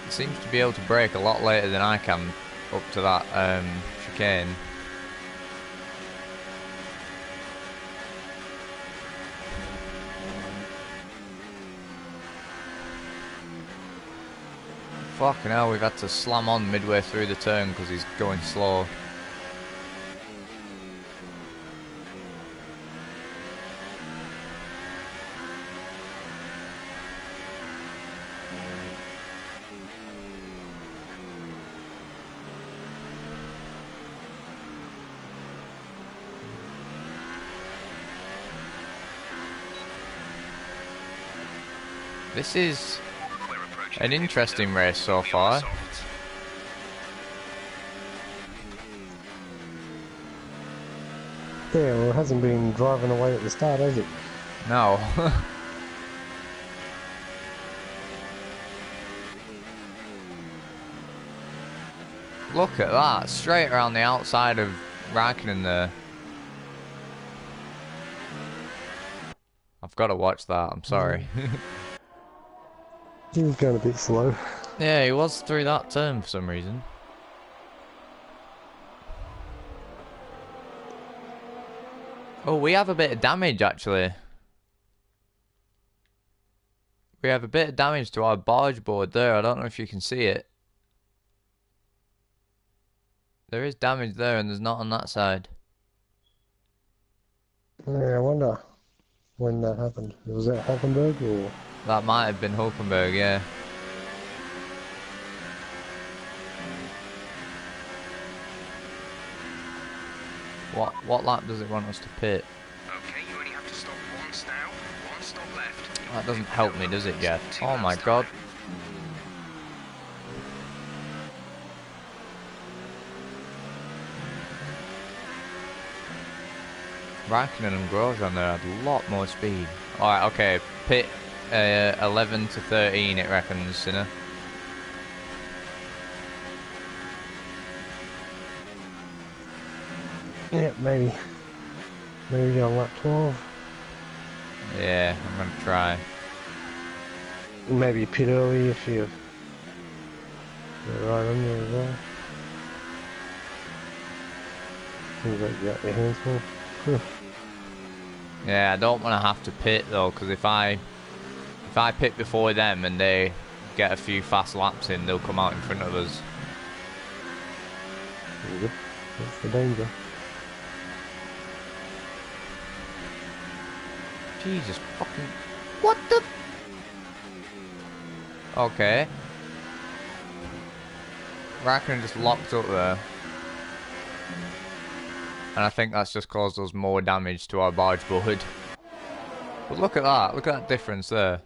He seems to be able to brake a lot later than I can up to that chicane. Fucking hell, we've had to slam on midway through the turn because he's going slow. This is We're approaching an the interesting window. race so We are far. softs. Yeah, well, it hasn't been driving away at the start, has it? No. Look at that, straight around the outside of Raikkonen there. I've got to watch that, I'm sorry. He was going a bit slow. Yeah, he was through that turn for some reason. Oh, we have a bit of damage actually. We have a bit of damage to our barge board there. I don't know if you can see it. There is damage there and there's not on that side. Yeah, I wonder when that happened. Was that Hockenberg or? That might have been Hulkenberg, yeah. What lap does it want us to pit? Okay, you only have to stop once now. One stop left. That doesn't help me, does it, yet? Oh my god. Raikkonen and Grosjean there had a lot more speed. Alright, okay. Pit 11 to 13 it reckons, Sinner. Yeah, maybe. Maybe on lap 12. Yeah, I'm gonna try. Maybe pit early if you're right on there as well. Seems like you got your hands full. Yeah, I don't want to have to pit though, because if I pit before them and they get a few fast laps in, they'll come out in front of us. That's the danger. Jesus fucking... What the... Okay. Raikkonen just locked up there. And I think that's just caused us more damage to our barge board. But look at that difference there.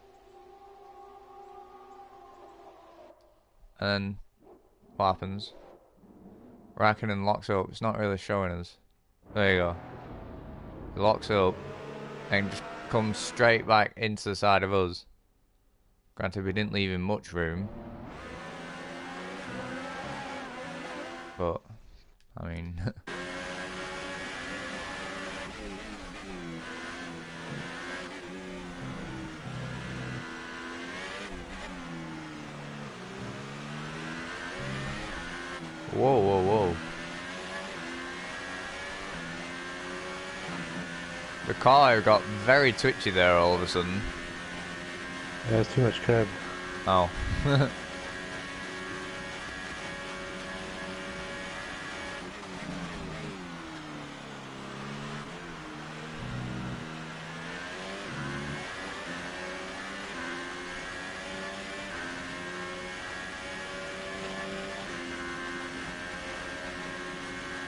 And then, what happens? Raikkonen locks up, it's not really showing us. There you go. He locks up, and just comes straight back into the side of us. Granted, we didn't leave him much room. But, I mean... Whoa, whoa, whoa. The car got very twitchy there all of a sudden. Yeah, there's too much curb. Oh.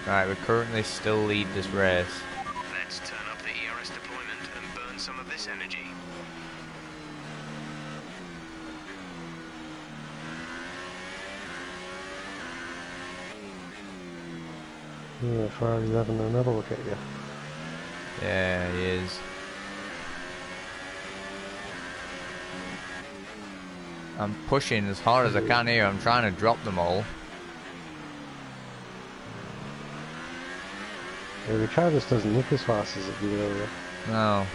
Right, we currently still lead this race. Let's turn up the ERS deployment and burn some of this energy. Yeah, Ferrari's having another look at you. Yeah, he is. I'm pushing as hard as I can here. I'm trying to drop them all. Yeah, the car just doesn't look as fast as it did earlier. No,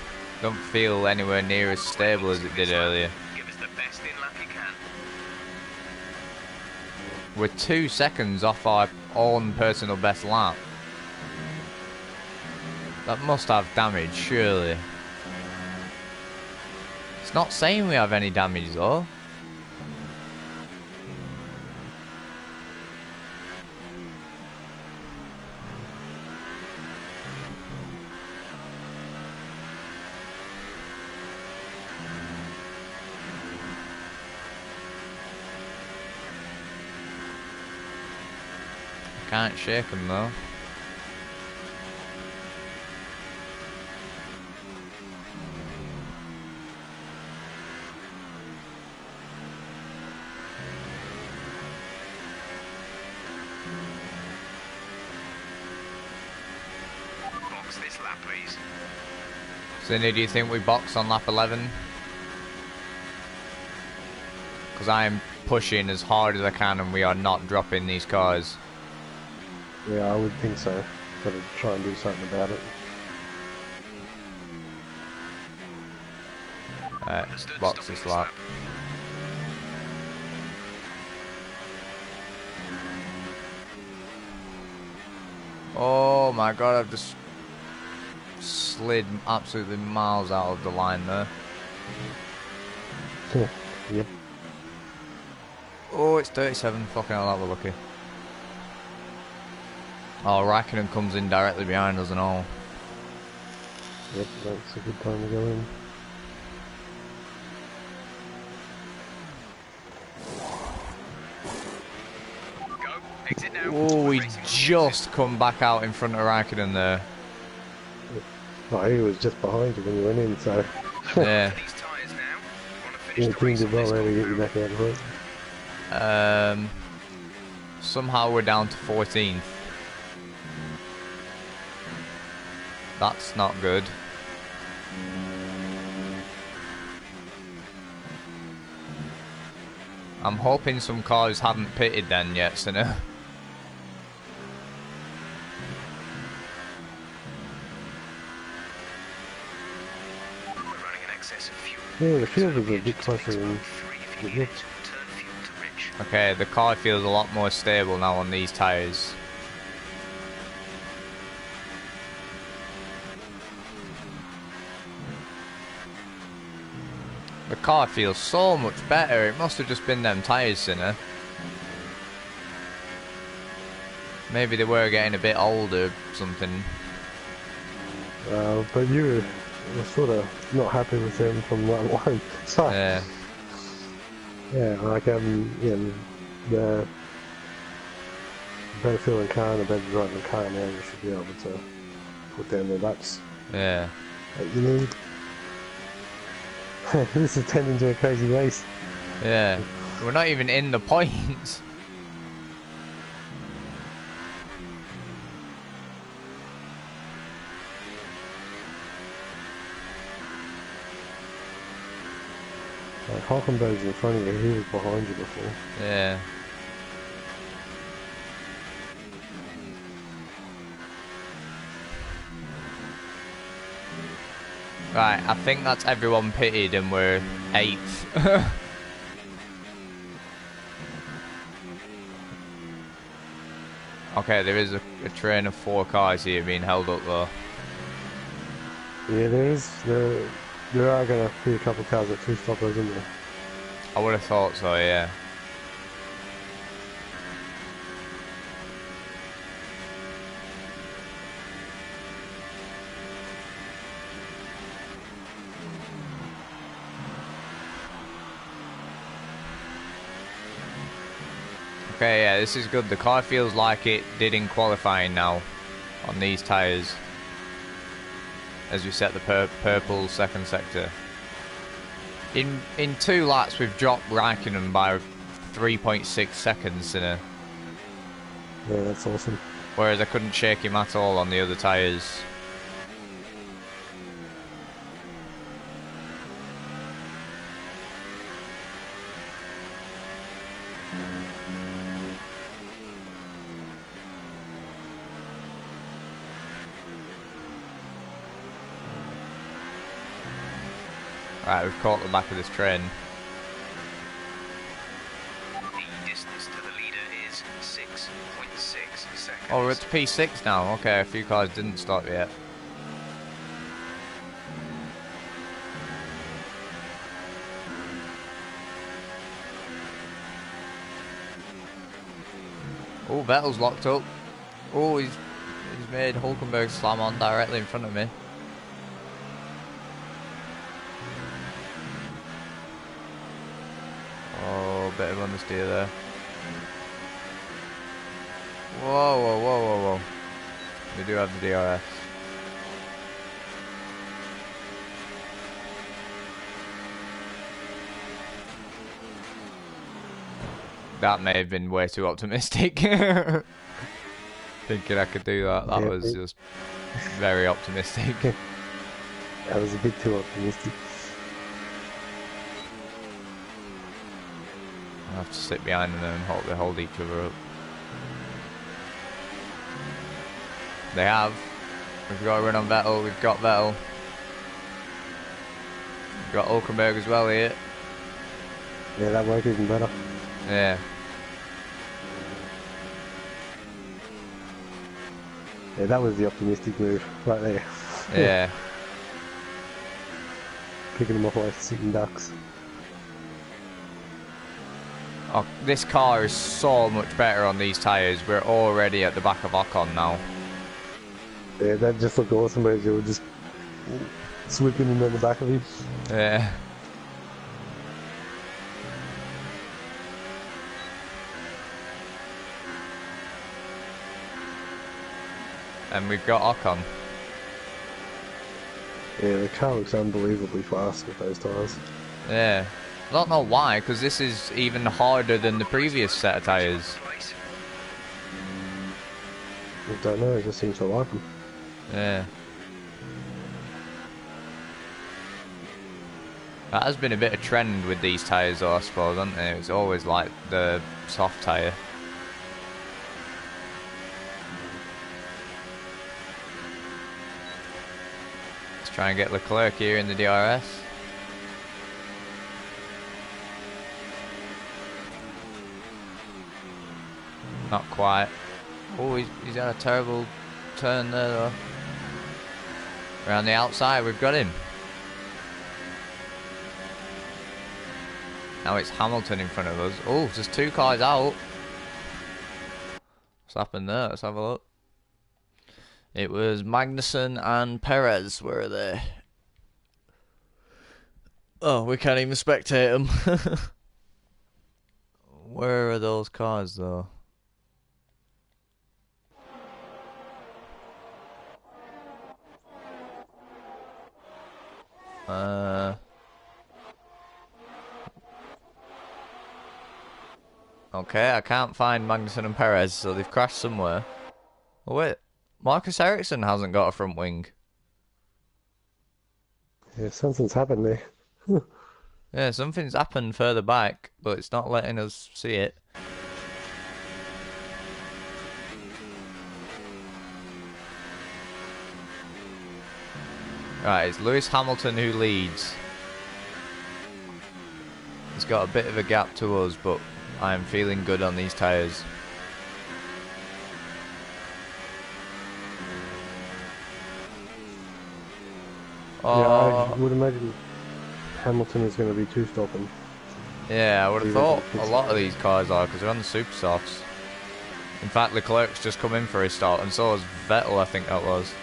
don't feel anywhere near as stable as it did earlier. Give us the best in lap you can. We're 2 seconds off our own personal best lap. That must have damage, surely. It's not saying we have any damage though. Can't shake them though. Box box this lap, please. Cindy, do you think we box on lap 11? Because I am pushing as hard as I can and we are not dropping these cars. Yeah, I would think so. Got to try and do something about it. Understood, Box stopping this lap. Oh my god, I've just slid absolutely miles out of the line there. Yep. Oh, it's 37. Fucking hell, that was lucky. Oh, Raikkonen comes in directly behind us and all. Yep, that's a good time to go in. Go. Exit now. Oh, we Racing on just come back out in front of Raikkonen there. Oh, he was just behind you when you went in, so... Yeah. these tyres now. Want to finish Yeah, the team race did on well this there to get you compound. back out of it. Somehow we're down to 14th. That's not good. I'm hoping some cars haven't pitted then yet, Sinner. We're running in excess of fuel. Yeah, the field was a The bit engine closer speaks than... above 3 if you need it. Turn fuel to rich. Okay, the car feels a lot more stable now on these tyres. The car feels so much better. It must have just been them tyres, Sinner. Maybe they were getting a bit older, something. But you were sort of not happy with them from that one. So, Yeah. yeah, like, the better feeling car and a better driving car now, you should be able to put down the laps Yeah. that you need. This has turned into a crazy race. Yeah. We're not even in the points. Like, Hulkenberg's in front of you, he was behind you before. Yeah. Right, I think that's everyone pitted and we're 8th. Okay, there is a train of 4 cars here being held up though. Yeah, there is. There are going to be a couple of cars at two stoppers, isn't there? I would have thought so, yeah. Okay, yeah, this is good. The car feels like it did in qualifying now on these tyres as we set the purple second sector. In 2 laps, we've dropped Raikkonen by 3.6 seconds, Yeah, that's awesome. whereas I couldn't shake him at all on the other tyres. Right, we've caught the back of this train. The distance to the leader is 6.6 seconds. Oh, we're at P6 now. Okay, a few cars didn't stop yet. Oh, Vettel's locked up. Oh, he's made Hulkenberg slam on directly in front of me. Oh, bit of understeer there. Whoa, whoa, whoa, whoa, whoa. We do have the DRS. That may have been way too optimistic. Thinking I could do that. That Yeah, was just very optimistic. That was a bit too optimistic. I have to sit behind them and hope they hold each other up. They have. We've got a run on Vettel. We've got Vettel. We've got Hulkenberg as well here. Yeah, that worked even better. Yeah. Yeah, that was the optimistic move right there. Yeah. Picking them off like sitting ducks. Oh, this car is so much better on these tyres. We're already at the back of Ocon now. Yeah, that just looked awesome as you were just sweeping him on the back of him. Yeah. And we've got Ocon. Yeah, the car looks unbelievably fast with those tyres. Yeah. I don't know why, because this is even harder than the previous set of tyres. I don't know, it just seems to like them. Yeah. That has been a bit of trend with these tyres though, I suppose, hasn't it? It's always like the soft tyre. Let's try and get Leclerc here in the DRS. Not quite. Oh, he's had a terrible turn there though. Around the outside, we've got him. Now it's Hamilton in front of us. Oh, there's two cars out. What's happened there? Let's have a look. It was Magnussen and Perez were there. Oh, we can't even spectate them. Where are those cars though? Okay, I can't find Magnussen and Perez, so they've crashed somewhere. Oh wait, Marcus Ericsson hasn't got a front wing. Yeah, something's happened there. Yeah, something's happened further back, but it's not letting us see it. Right, it's Lewis Hamilton who leads. He's got a bit of a gap to us, but I'm feeling good on these tyres. Yeah, I would imagine Hamilton is going to be two-stopping. Yeah, I would have thought a lot of these cars are, because they're on the super softs. In fact, Leclerc's just come in for his start, and so has Vettel, I think that was.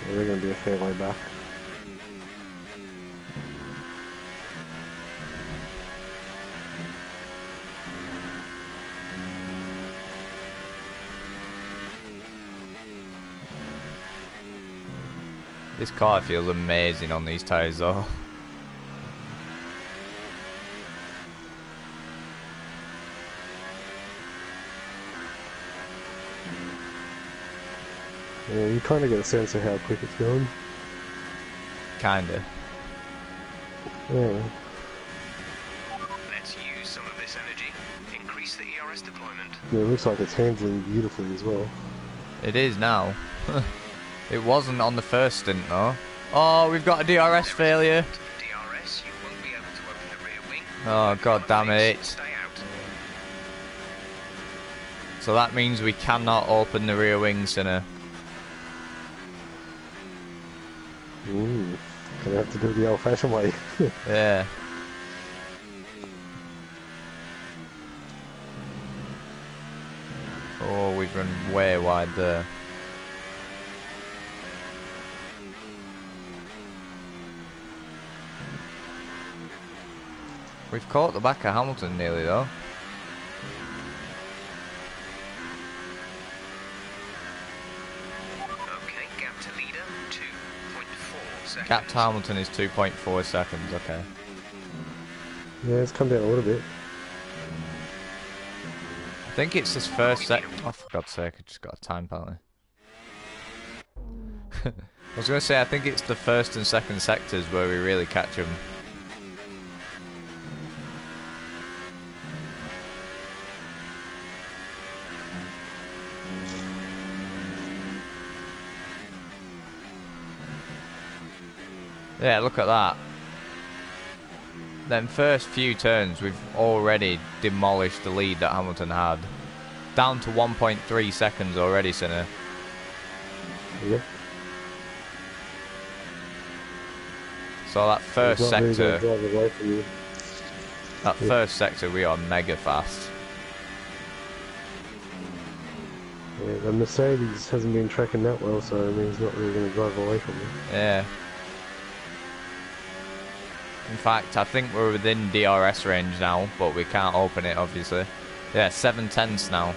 Yeah, they're going to be a fair way back. This car feels amazing on these tyres though. Yeah, you kind of get a sense of how quick it's going. Kinda. Yeah. Let's use some of this energy. Increase the ERS deployment. Yeah, it looks like it's handling beautifully as well. It is now. It wasn't on the first stint though. Oh, we've got a DRS failure. DRS, you won't be able to open the rear wing. Oh, god damn it. Stay out. So that means we cannot open the rear wing, Sinner. Gonna have to do it the old-fashioned way. Yeah. Oh, we've run way wide there. We've caught the back of Hamilton nearly though. Okay, gap to leader, 2.4 seconds. Gap to Hamilton is 2.4 seconds, okay. Yeah, it's come down a little bit. I think it's this first Oh, for God's sake, I just got a time penalty. I was going to say, I think it's the first and second sectors where we really catch them. Yeah, look at that. Then first few turns, we've already demolished the lead that Hamilton had. Down to 1.3 seconds already, Sinner. Yep. So that first He's not really sector, gonna drive away from you. that first sector, we are mega fast. Yeah, the Mercedes hasn't been tracking that well, so I mean, he's not really going to drive away from you. Yeah. In fact, I think we're within DRS range now, but we can't open it, obviously. Yeah, 7/10 now.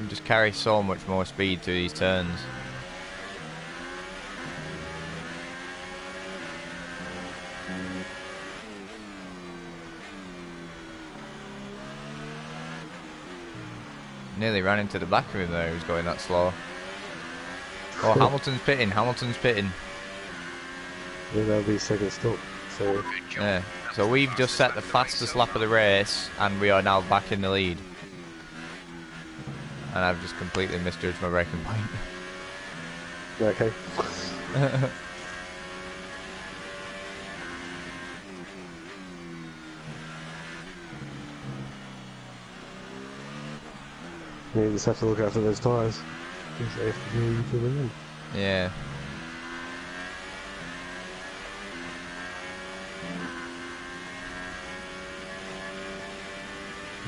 You just carry so much more speed through these turns. Nearly ran into the back of him there, he was going that slow. Oh, Hamilton's pitting, Hamilton's pitting. Yeah, that'll be second stop. So Good job. Yeah, so we've just set the fastest lap of the race, and we are now back in the lead. And I've just completely misjudged my braking point. okay. You just have to look after those tyres. Because they have to do you to the end. Yeah.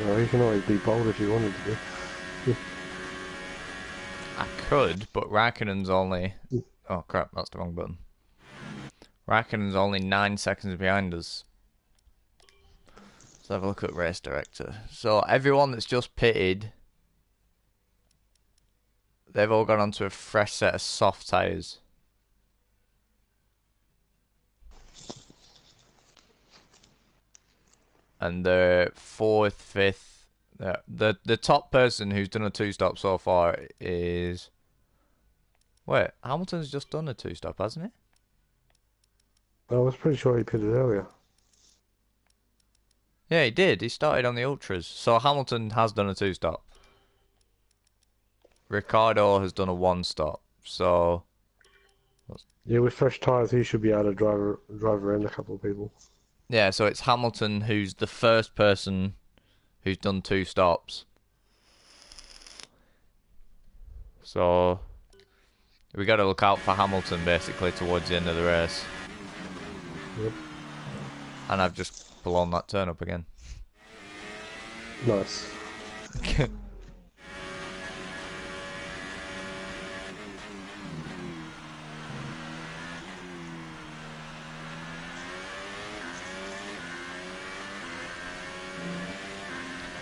Well, you can always be bold if you wanted to be. I could, but Raikkonen's only... Oh crap, that's the wrong button. Raikkonen's only 9 seconds behind us. Let's have a look at Race Director. So everyone that's just pitted, they've all gone onto a fresh set of soft tyres. And the 4th, 5th... The top person who's done a 2-stop so far is... Wait, Hamilton's just done a 2-stop, hasn't he? I was pretty sure he pitted earlier. Yeah, he did. He started on the Ultras. So Hamilton has done a 2-stop. Ricciardo has done a 1-stop. So... Yeah, with fresh tyres, he should be able to drive around a couple of people. Yeah, so it's Hamilton who's the first person who's done 2 stops. So... we got to look out for Hamilton, basically, towards the end of the race. Yep. And I've just blown that turn up again. Nice.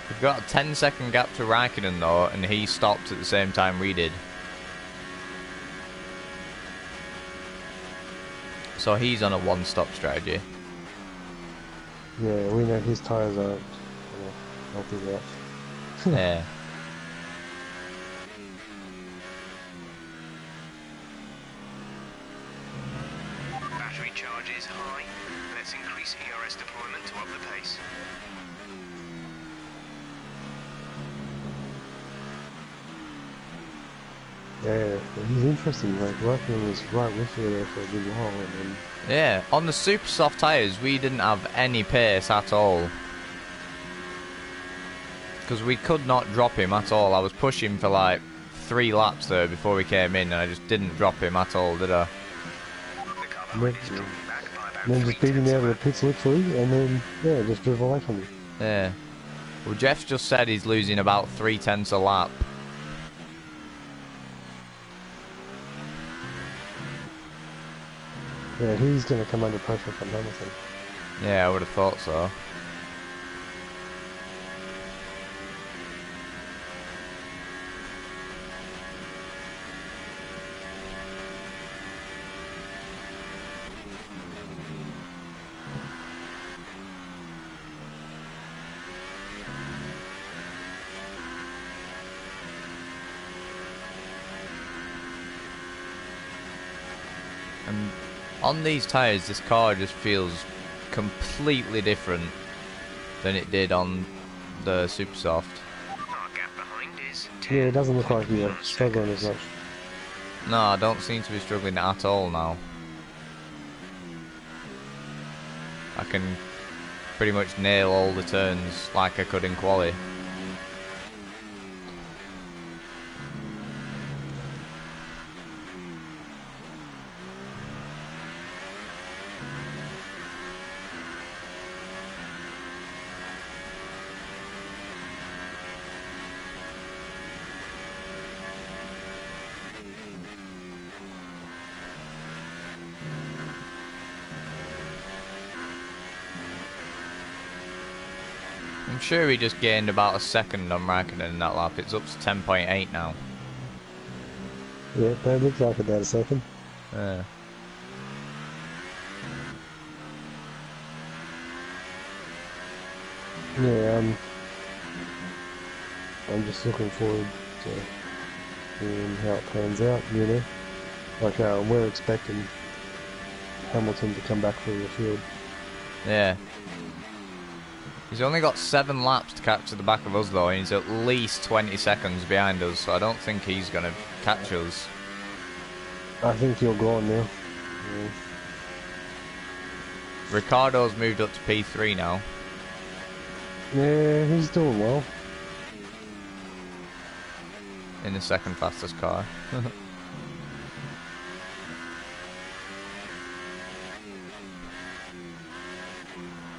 We've got a 10-second gap to Raikkonen, though, and he stopped at the same time we did. So he's on a 1-stop strategy. Yeah, we know his tyres aren't. I'll do that. Yeah. Battery charge is high. Let's increase ERS deployment to up the pace. Yeah, he's interesting. Like, Raikkonen was right with you there for a good while, and then... Yeah, on the super soft tyres, we didn't have any pace at all. Because we could not drop him at all. I was pushing for like 3 laps there before we came in, and I just didn't drop him at all, did I? The car behind is dropping back by about And then just beat him 3/10 out of the pits literally, and then, yeah, just drove away from him. Yeah. Well, Jeff's just said he's losing about 3/10 a lap. Yeah, he's going to come under pressure from Hamilton. Yeah, I would have thought so. And on these tyres, this car just feels completely different than it did on the Super Soft. Our gap behind is Yeah, it doesn't look 10.1 like you're struggling as much. No, I don't seem to be struggling at all now. I can pretty much nail all the turns like I could in quali. I'm sure he just gained about a second on Raikkonen in that lap. It's up to 10.8 now. Yeah, that looks like about a second. Yeah. Yeah, I'm just looking forward to seeing how it pans out, you know. Like, we're expecting Hamilton to come back through the field. Yeah. He's only got 7 laps to catch to the back of us though, and he's at least 20 seconds behind us, so I don't think he's going to catch us. I think you're gone now. Yeah. Ricardo's moved up to P3 now. Yeah, he's doing well. In the second fastest car.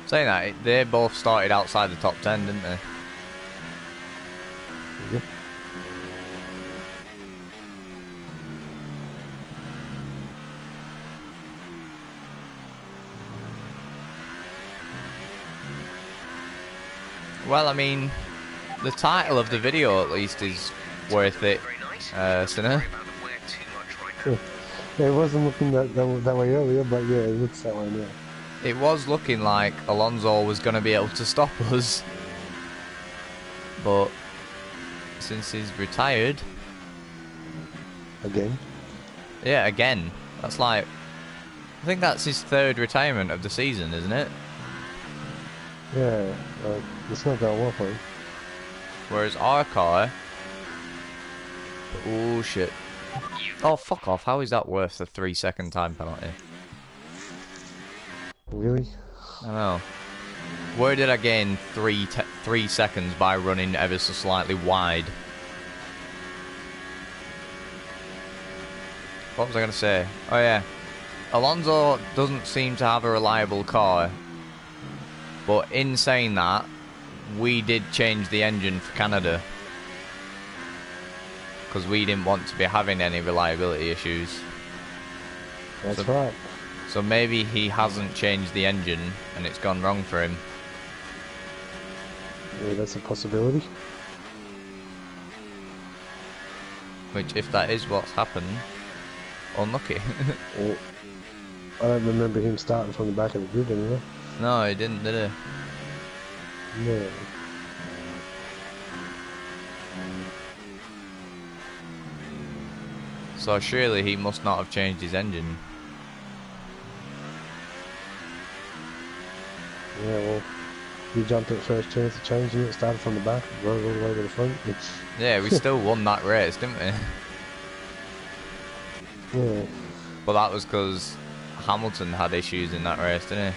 Saying that, they both started outside the top 10, didn't they? Yep. Well, I mean, the title of the video at least is worth it, very nice. Sinner. Don't worry about the wear too much right now. Yeah, it wasn't looking that way earlier, but yeah, it looks that way now. It was looking like Alonso was going to be able to stop us, but since he's retired, Again. yeah, again, that's like, I think that's his 3rd retirement of the season, isn't it? Yeah, it's not going well for him. Whereas our car, oh shit, oh fuck off, how is that worth the 3-second time penalty? Really? I know. Where did I gain 3 seconds by running ever so slightly wide? What was I going to say? Oh yeah. Alonso doesn't seem to have a reliable car. But in saying that, we did change the engine for Canada. Because we didn't want to be having any reliability issues. That's right. So maybe he hasn't changed the engine and it's gone wrong for him. Yeah, that's a possibility. Which, if that is what's happened, unlucky. Well, I don't remember him starting from the back of the grid anyway. No, he didn't, did he? No. So surely he must not have changed his engine. Yeah, well, you jumped at first chance of changing it, started from the back, rode all the way to the front. It's, Yeah, we still won that race, didn't we? yeah, But that was because Hamilton had issues in that race, didn't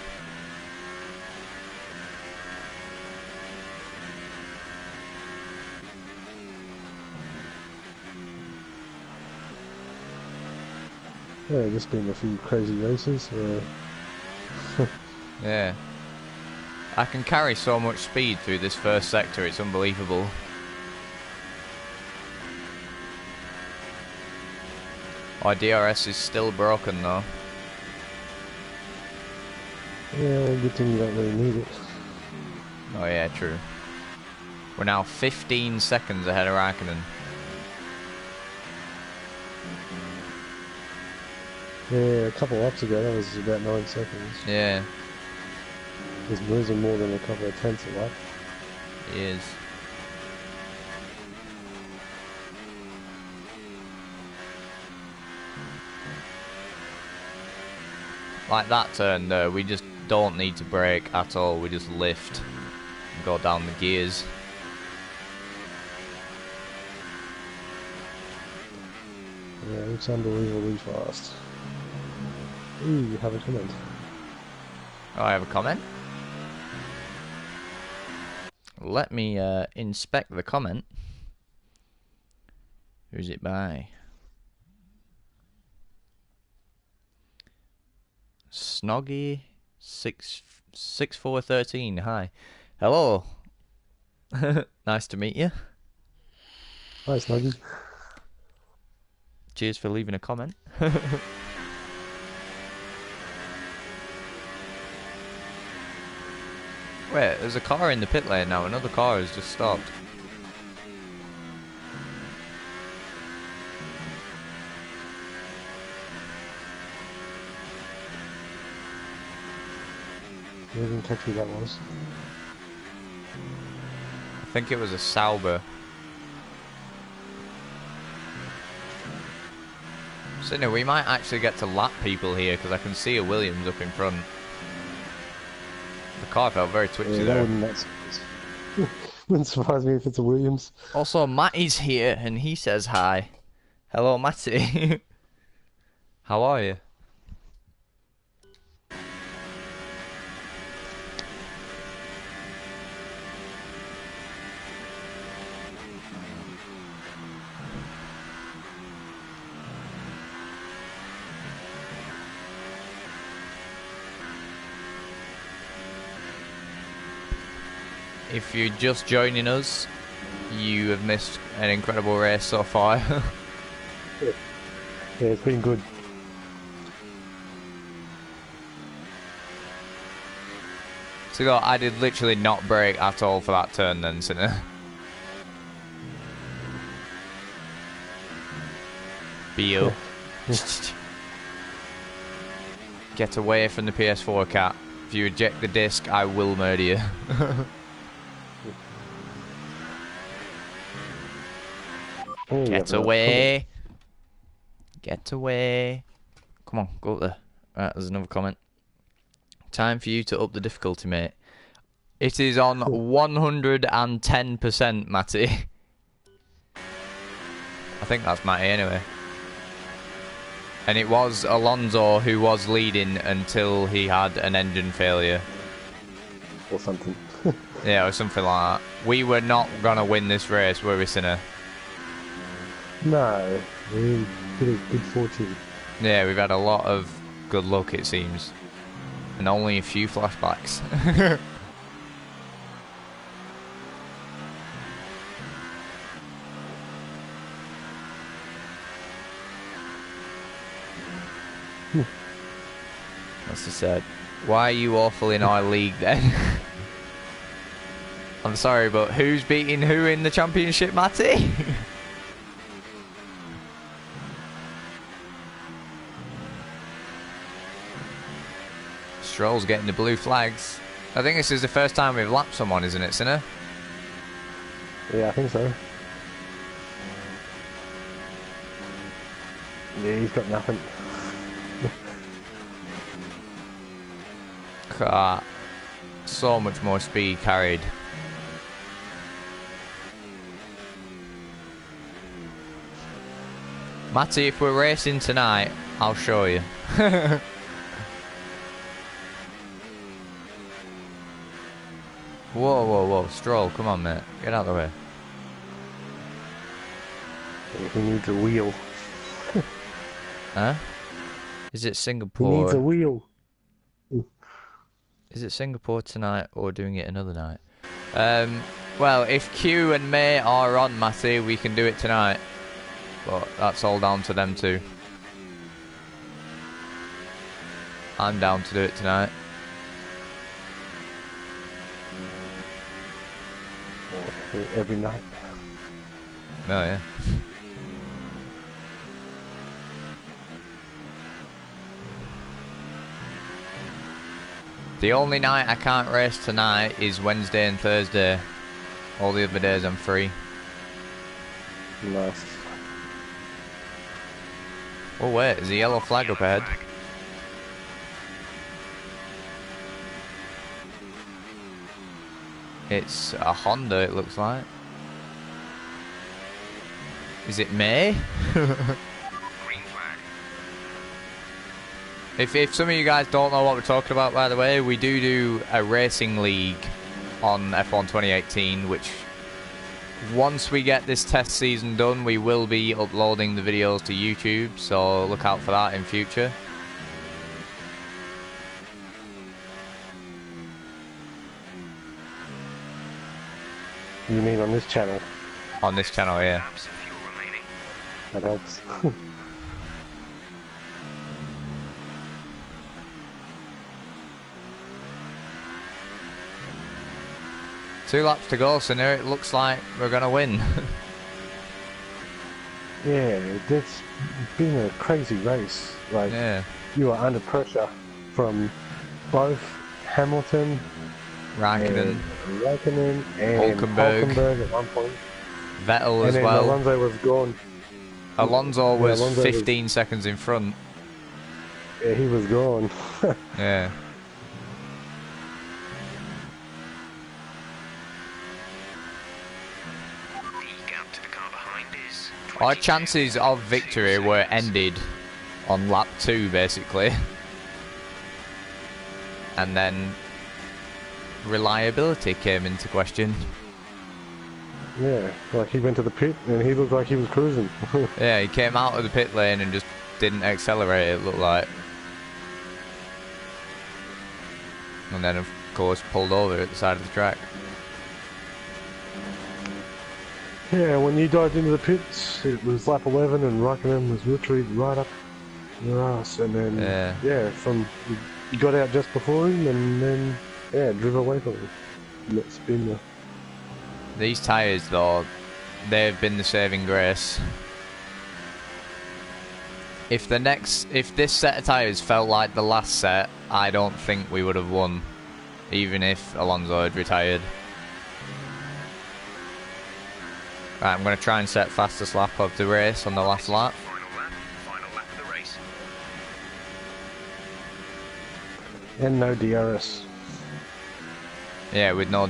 yeah, just been a few crazy races. he? Yeah. I can carry so much speed through this first sector, it's unbelievable. Our DRS is still broken though. Yeah, good thing you don't really need it. Oh yeah, true. We're now 15 seconds ahead of Raikkonen. Yeah, a couple laps ago, that was about 9 seconds. Yeah, He's losing more than a couple of tenths a lap. he is. Like that turn there, we just don't need to brake at all. We just lift and go down the gears. Yeah, it's unbelievably fast. Ooh, you have a comment. Oh, I have a comment. Let me inspect the comment. Who's it by? Snoggy 6413. Hi. Hello. Nice to meet you. Hi, Snuggy. Cheers for leaving a comment. Wait, there's a car in the pit lane now. Another car has just stopped. You didn't catch who that was. I think it was a Sauber. So no, we might actually get to lap people here because I can see a Williams up in front. The car felt very twitchy there. Wouldn't surprise me if it's a Williams. Also, Matty's here and he says hi. Hello, Matty. How are you? If you're just joining us, you have missed an incredible race so far. Yeah, it's been good. So I did literally not brake at all for that turn then, Sinner. Bio. Get away from the PS4, cat. If you eject the disc, I will murder you. Oh, Get yeah, away. Get away. Come on, go up there. Right, there's another comment. Time for you to up the difficulty, mate. It is on 110%, Matty. I think that's Matty anyway. And it was Alonso who was leading until he had an engine failure. Or something. Yeah, or something like that. We were not going to win this race, were we, Sinner? No, we did a good fortune. Yeah, we've had a lot of good luck, it seems. And only a few flashbacks. That's just said. Why are you awful in our league then? I'm sorry, but who's beating who in the championship, Matty? Stroll's getting the blue flags. I think this is the first time we've lapped someone, isn't it, Sinner? Yeah, I think so. Yeah, he's got nothing. So much more speed carried. Matty, if we're racing tonight, I'll show you. Whoa, whoa, whoa. Stroll, come on, mate. Get out of the way. He needs a wheel. Huh? Is it He Singapore? needs a wheel. Is it Singapore tonight or doing it another night? Well, if Q and May are on, Matty, we can do it tonight. But that's all down to them too. I'm down to do it tonight. Every night. Oh, yeah. The only night I can't race tonight is Wednesday and Thursday. All the other days I'm free. Nice. Oh wait, there's a yellow flag up ahead. It's a Honda, it looks like. Is it May? Green flag. If some of you guys don't know what we're talking about, by the way, we do a racing league on F1 2018, which once we get this test season done, we will be uploading the videos to YouTube, so look out for that in future. You mean on this channel? On this channel, yeah. Laps of fuel remaining. That helps. 2 laps to go, so now it looks like we're going to win. Yeah, it's been a crazy race. Like, Yeah. you are under pressure from both Hamilton, Raikkonen, Raikkonen and Hulkenberg. Hulkenberg at one point. Vettel And as then well. Alonso was gone. Alonso Yeah, was Alonso 15 seconds in front. Yeah, he was gone. Yeah. The gap to the car behind is Our 22 chances of victory were seconds. ended on lap 2, basically. And then reliability came into question. Yeah, like he went to the pit and he looked like he was cruising. Yeah, he came out of the pit lane and just didn't accelerate, it looked like. And then, of course, pulled over at the side of the track. Yeah, when you dived into the pits, it was lap 11 and Raikkonen was literally right up your ass. And then, Yeah. you got out just before him and then, yeah, drove away from him. That spin there. These tyres, though, they've been the saving grace. If this set of tyres felt like the last set, I don't think we would have won, even if Alonso had retired. Right, I'm going to try and set fastest lap of the race on the last lap. Final lap of the race. And no DRS. Yeah, with no...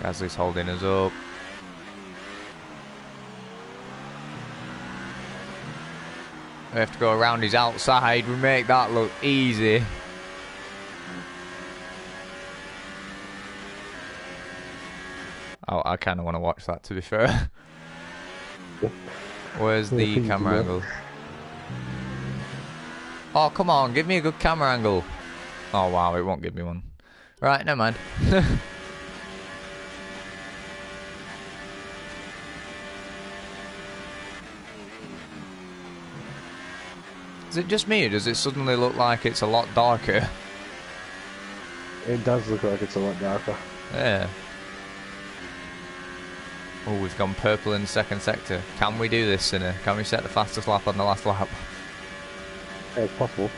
Gasly's holding us up. We have to go around his outside. We make that look easy. Oh, I kind of want to watch that, to be fair. Where's the camera angle? Oh, come on, give me a good camera angle. Oh, wow, it won't give me one. Right, never mind. Is it just me, or does it suddenly look like it's a lot darker? It does look like it's a lot darker. Yeah. Oh, we've gone purple in the second sector. Can we do this, Sinner? Can we set the fastest lap on the last lap? Yeah, it's possible.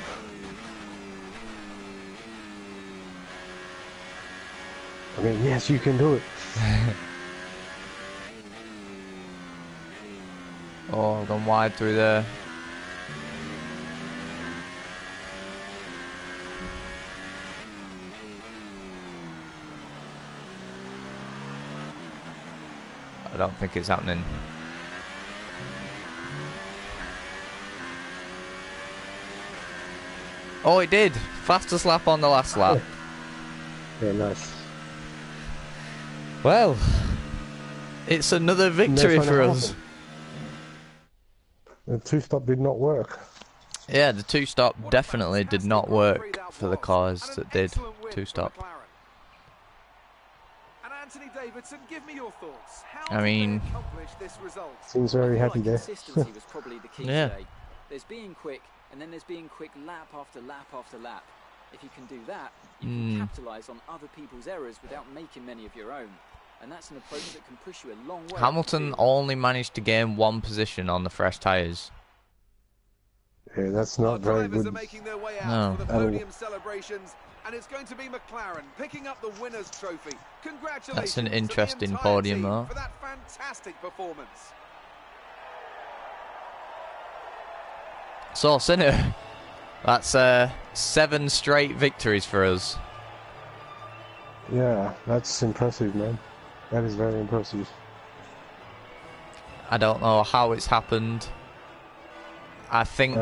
I mean, yes, you can do it. Oh, I've gone wide through there. I don't think it's happening. Oh, it did! Fastest lap on the last lap. Yeah, nice. Well, it's another victory That's for what us. happened. The two-stop did not work. Yeah, the two-stop definitely did not work for the cars that did two-stop. And Anthony Davidson, give me your thoughts. How I mean, did they accomplish this result? Seems very I feel happy like there. consistency was probably the key Yeah. today. There's being quick, and then there's being quick lap after lap after lap. If you can do that, you can capitalise on other people's errors without making many of your own. And that's an approach that can push you a long way. Hamilton only managed to gain 1 position on the fresh tyres. Yeah, that's Our not very drivers good. are making their way out No. for the At all. podium celebrations, and it's going to be McLaren picking up the winner's trophy. Congratulations That's an to the interesting entire podium, team though. for that fantastic performance. sauce, isn't it? That's 7 straight victories for us. Yeah, that's impressive, man. That is very impressive. I don't know how it's happened. I think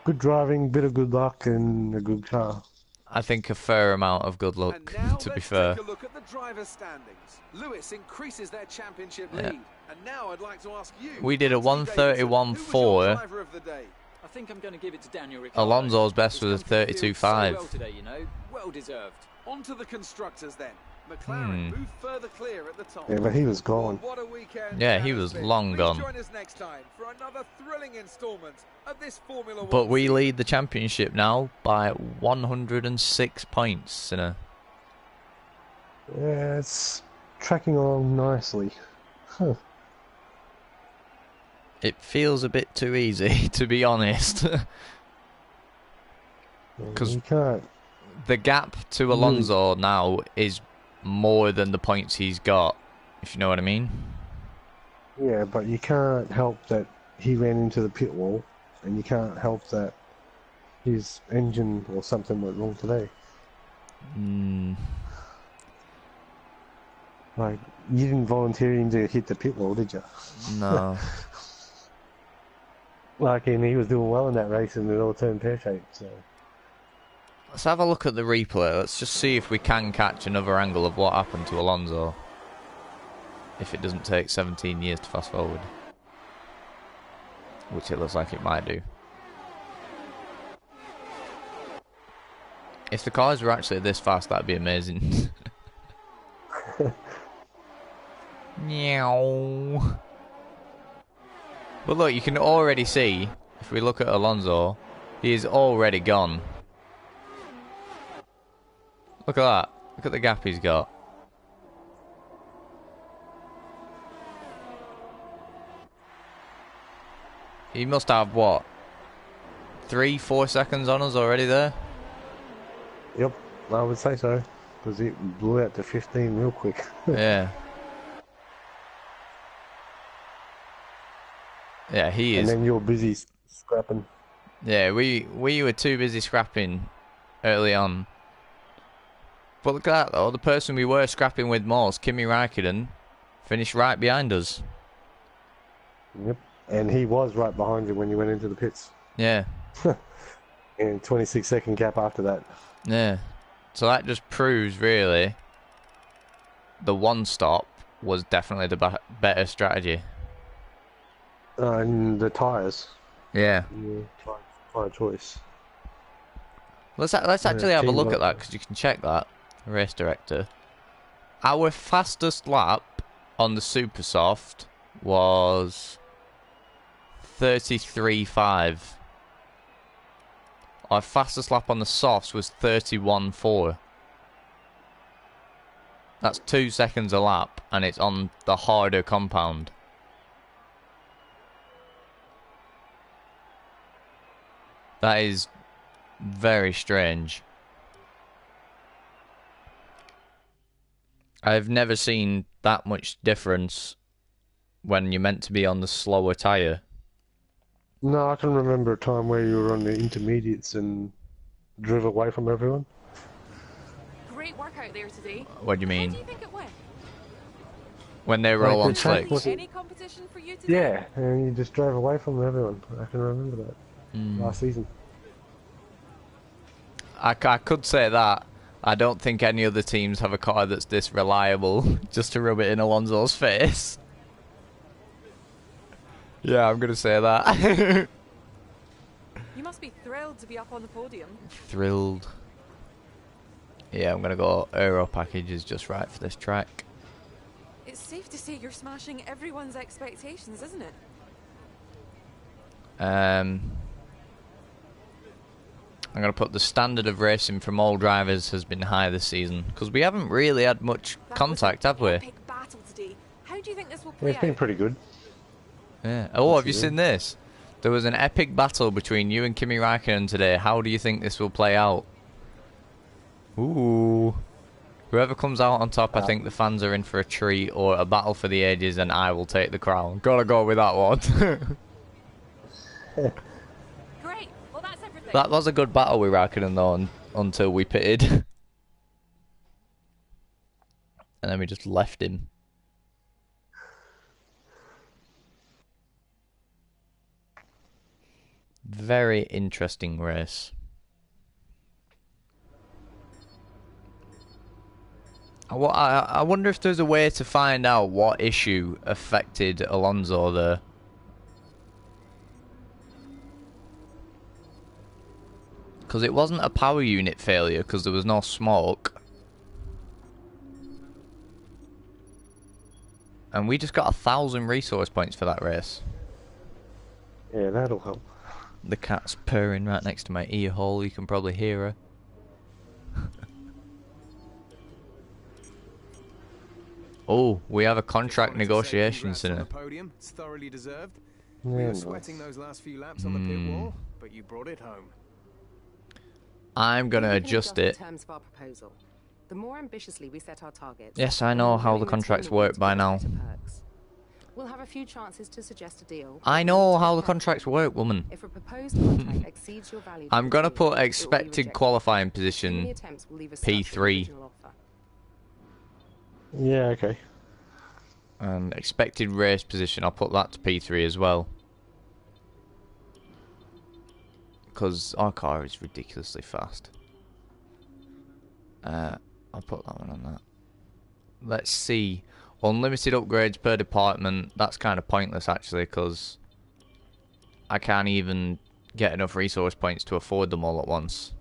Good driving, bit of good luck, and a good car. I think a fair amount of good luck, And now to be let's fair. take a look at the driver's standings. Lewis increases their championship Yeah. lead. And now I'd like to ask you. We did a Anthony Davidson, 1:31.4. who was your driver of the day? I think I'm going to give it to Daniel Ricciardo. Alonso's best He's was a come through the field 32.5. So well today, you know, well deserved. On to the constructors then. McLaren moved further clear at the top. Yeah, but he was gone. Well, what a weekend Yeah, that he has was been. long Please gone. join us next time for another thrilling instalment of this Formula But One we season. lead the championship now by 106 points. In a Yeah, it's tracking along nicely. Huh. It feels a bit too easy, to be honest. 'Cause You can't. The gap to Alonso now is more than the points he's got, if you know what I mean. Yeah, but you can't help that he ran into the pit wall, and you can't help that his engine or something went wrong today. Like, you didn't volunteer him to hit the pit wall, did you? No. Like, and he was doing well in that race, and it all turned pear-shaped, so... Let's have a look at the replay. Let's just see if we can catch another angle of what happened to Alonso. If it doesn't take 17 years to fast forward. Which it looks like it might do. If the cars were actually this fast, that'd be amazing. Meow. But look, you can already see, if we look at Alonso, he is already gone. Look at that. Look at the gap he's got. He must have, what, 3-4 seconds on us already there? Yep, I would say so, because it blew out to 15 real quick. Yeah. Yeah, he is. And then you're busy scrapping. Yeah, we were too busy scrapping early on. But look at that though, the person we were scrapping with most, Kimi Raikkonen, finished right behind us. Yep, and he was right behind you when you went into the pits. Yeah, And 26-second gap after that. yeah. So that just proves really the one stop was definitely the better strategy. And the tyres. Yeah. Yeah, tyre choice. Let's actually have a look at teamwork. that because you can check that, race director. Our fastest lap on the Super Soft was 33.5. Our fastest lap on the Softs was 31.4. That's 2 seconds a lap, and it's on the harder compound. That is very strange. I've never seen that much difference when you're meant to be on the slower tyre. No, I can remember a time where you were on the intermediates and drove away from everyone. Great work out there today. What do you How mean? do you think it went? When they were all Like on the track slicks? was- Any competition for you today? Yeah, and you just drove away from everyone. I can remember that last season. I could say that. I don't think any other teams have a car that's this reliable, just to rub it in Alonso's face. Yeah, I'm going to say that. You must be thrilled to be up on the podium. Thrilled. Yeah, I'm going to go Aero package is just right for this track. It's safe to say you're smashing everyone's expectations, isn't it? I'm going to put the standard of racing from all drivers has been high this season, because we haven't really had much That was contact, an have we? Epic battle today. How do you think this will Yeah, play it's been out? pretty good. Yeah. Oh, have you Actually. seen this? There was an epic battle between you and Kimi Raikkonen today. How do you think this will play out? Ooh. Whoever comes out on top, I think the fans are in for a treat or a battle for the ages, and I will take the crown. Gotta go with that one. That was a good battle with Raikkonen though, until we pitted. And then we just left him. Very interesting race. I wonder if there's a way to find out what issue affected Alonso there. Because it wasn't a power unit failure, because there was no smoke. And we just got 1,000 resource points for that race. Yeah, that'll help. The cat's purring right next to my ear hole, you can probably hear her. Oh, we have a contract negotiation on the soon. podium. It's thoroughly deserved. Yeah, We were nice. sweating those last few laps on the pit wall, but you brought it home. I'm gonna We can adjust the it. terms of our proposal. The more ambitiously we set our targets, Yes, I the know more how the willing team contracts will be work to by give now. us better perks. We'll have a few chances to suggest a deal. I know how the contracts work, woman. If a proposed contract exceeds your value, I'm gonna put it will be expected rejected. qualifying Too many position attempts will leave us stuck with the P3 original offer. Yeah, okay. and expected race position. I'll put that to P3 as well. Because our car is ridiculously fast. I'll put that one on that. Let's see. Unlimited upgrades per department. That's kind of pointless actually, because I can't even get enough resource points to afford them all at once.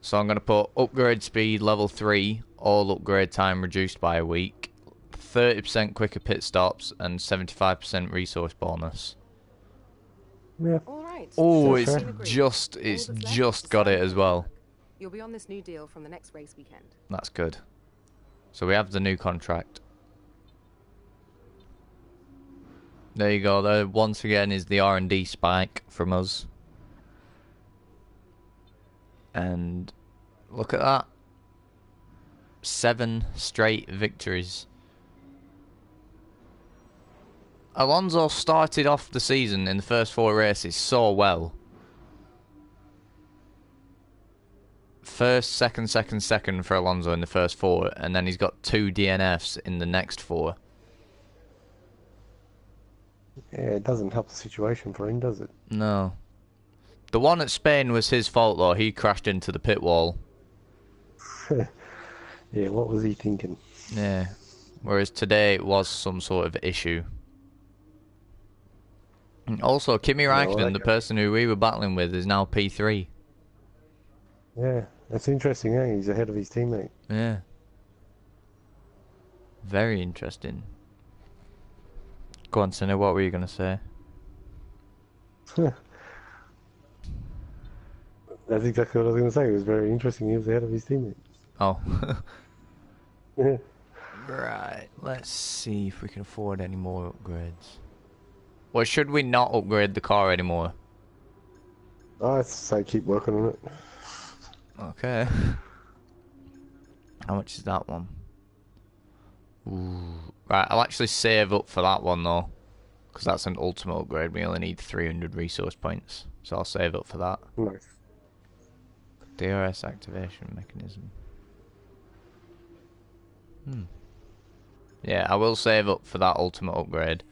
So I'm going to put upgrade speed level 3, all upgrade time reduced by a week, 30% quicker pit stops, and 75% resource bonus. Yeah. All right. Oh, so it's we've agreed. just All it's that's left just is got it sign as well. paperwork. You'll be on this new deal from the next race weekend. That's good. So we have the new contract. There you go. There once again is the R&D spike from us. And look at that. 7 straight victories. Alonso started off the season in the first 4 races so well. First, second for Alonso in the first 4, and then he's got 2 DNFs in the next 4. Yeah, it doesn't help the situation for him, does it? No. The one at Spain was his fault though, he crashed into the pit wall. Yeah, what was he thinking? Yeah. Whereas today it was some sort of issue. And also, Kimi Raikkonen, the person who we were battling with, is now P3. Yeah, that's interesting, eh? He's ahead of his teammate. Yeah. Very interesting. Go on, Sinner, what were you going to say? That's exactly what I was going to say. It was very interesting. He was ahead of his teammate. Oh. Yeah. Right, let's see if we can afford any more upgrades. Or should we not upgrade the car anymore? I'd say keep working on it. Okay. How much is that one? Ooh. Right, I'll actually save up for that one though. Because that's an ultimate upgrade. We only need 300 resource points. So I'll save up for that. Nice. DRS activation mechanism. Yeah, I will save up for that ultimate upgrade.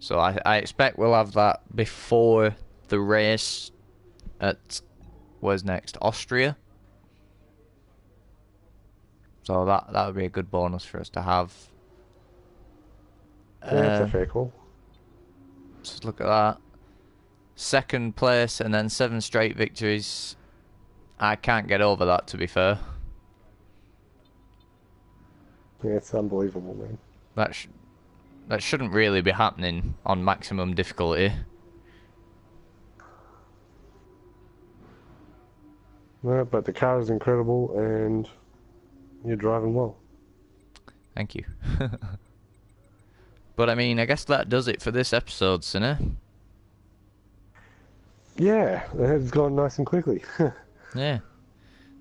So I expect we'll have that before the race at... Where's next? Austria? So that would be a good bonus for us to have. Yeah, that's a fair call. Just look at that. 2nd place and then 7 straight victories. I can't get over that, to be fair. Yeah, it's unbelievable, man. That shouldn't really be happening on maximum difficulty. No, but the car is incredible and you're driving well. Thank you. But I mean, I guess that does it for this episode, Sinner. Yeah, it's gone nice and quickly. Yeah.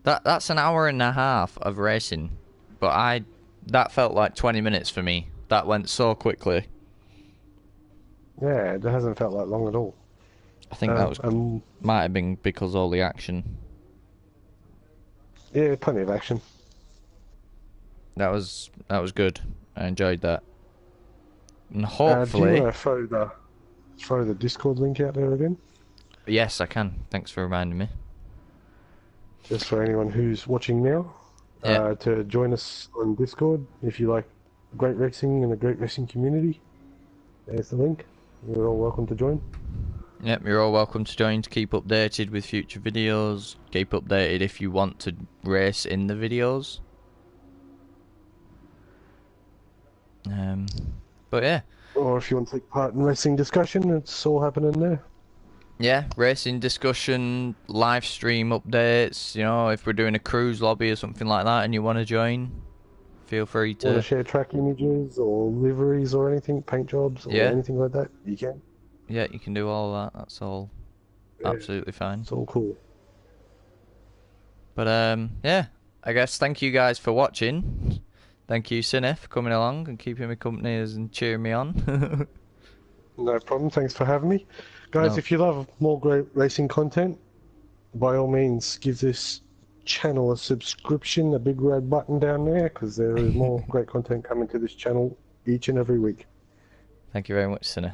That's an hour and a half of racing. But that felt like 20 minutes for me. That went so quickly. Yeah, it hasn't felt like long at all. I think that was might have been because all the action. Yeah, plenty of action. That was good. I enjoyed that. And Do hopefully, you want to throw the Discord link out there again? yes, I can. Thanks for reminding me. Just for anyone who's watching now, Yeah. to join us on Discord if you like great racing and the great racing community. There's the link. You're all welcome to join. Yep, you're all welcome to join to keep updated with future videos. Keep updated if you want to race in the videos. But yeah. Or if you want to take part in racing discussion, it's all happening there. Yeah, racing discussion, live stream updates, you know, if we're doing a cruise lobby or something like that and you want to join, feel free Want to to... share track images or liveries or anything, paint jobs or anything like that, you can. Yeah, you can do all that, that's all absolutely fine. It's all cool. But yeah, I guess thank you guys for watching. Thank you, Cine, for coming along and keeping me company and cheering me on. No problem, thanks for having me. Guys, if you love more great racing content, by all means give this channel a subscription, a big red button down there, because there is more great content coming to this channel each and every week. Thank you very much, Cine.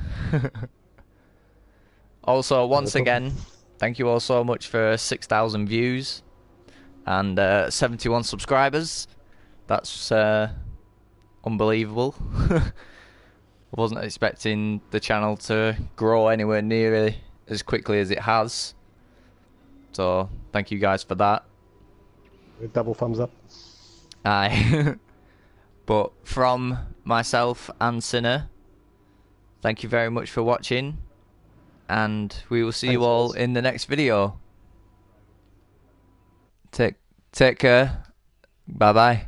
Also, once again, thank you all so much for 6,000 views and 71 subscribers. That's unbelievable. I wasn't expecting the channel to grow anywhere near as quickly as it has. So, thank you guys for that. Double thumbs up. Aye. But from myself and Sinner, thank you very much for watching. And we will see you all in the next video. Take care. Bye-bye.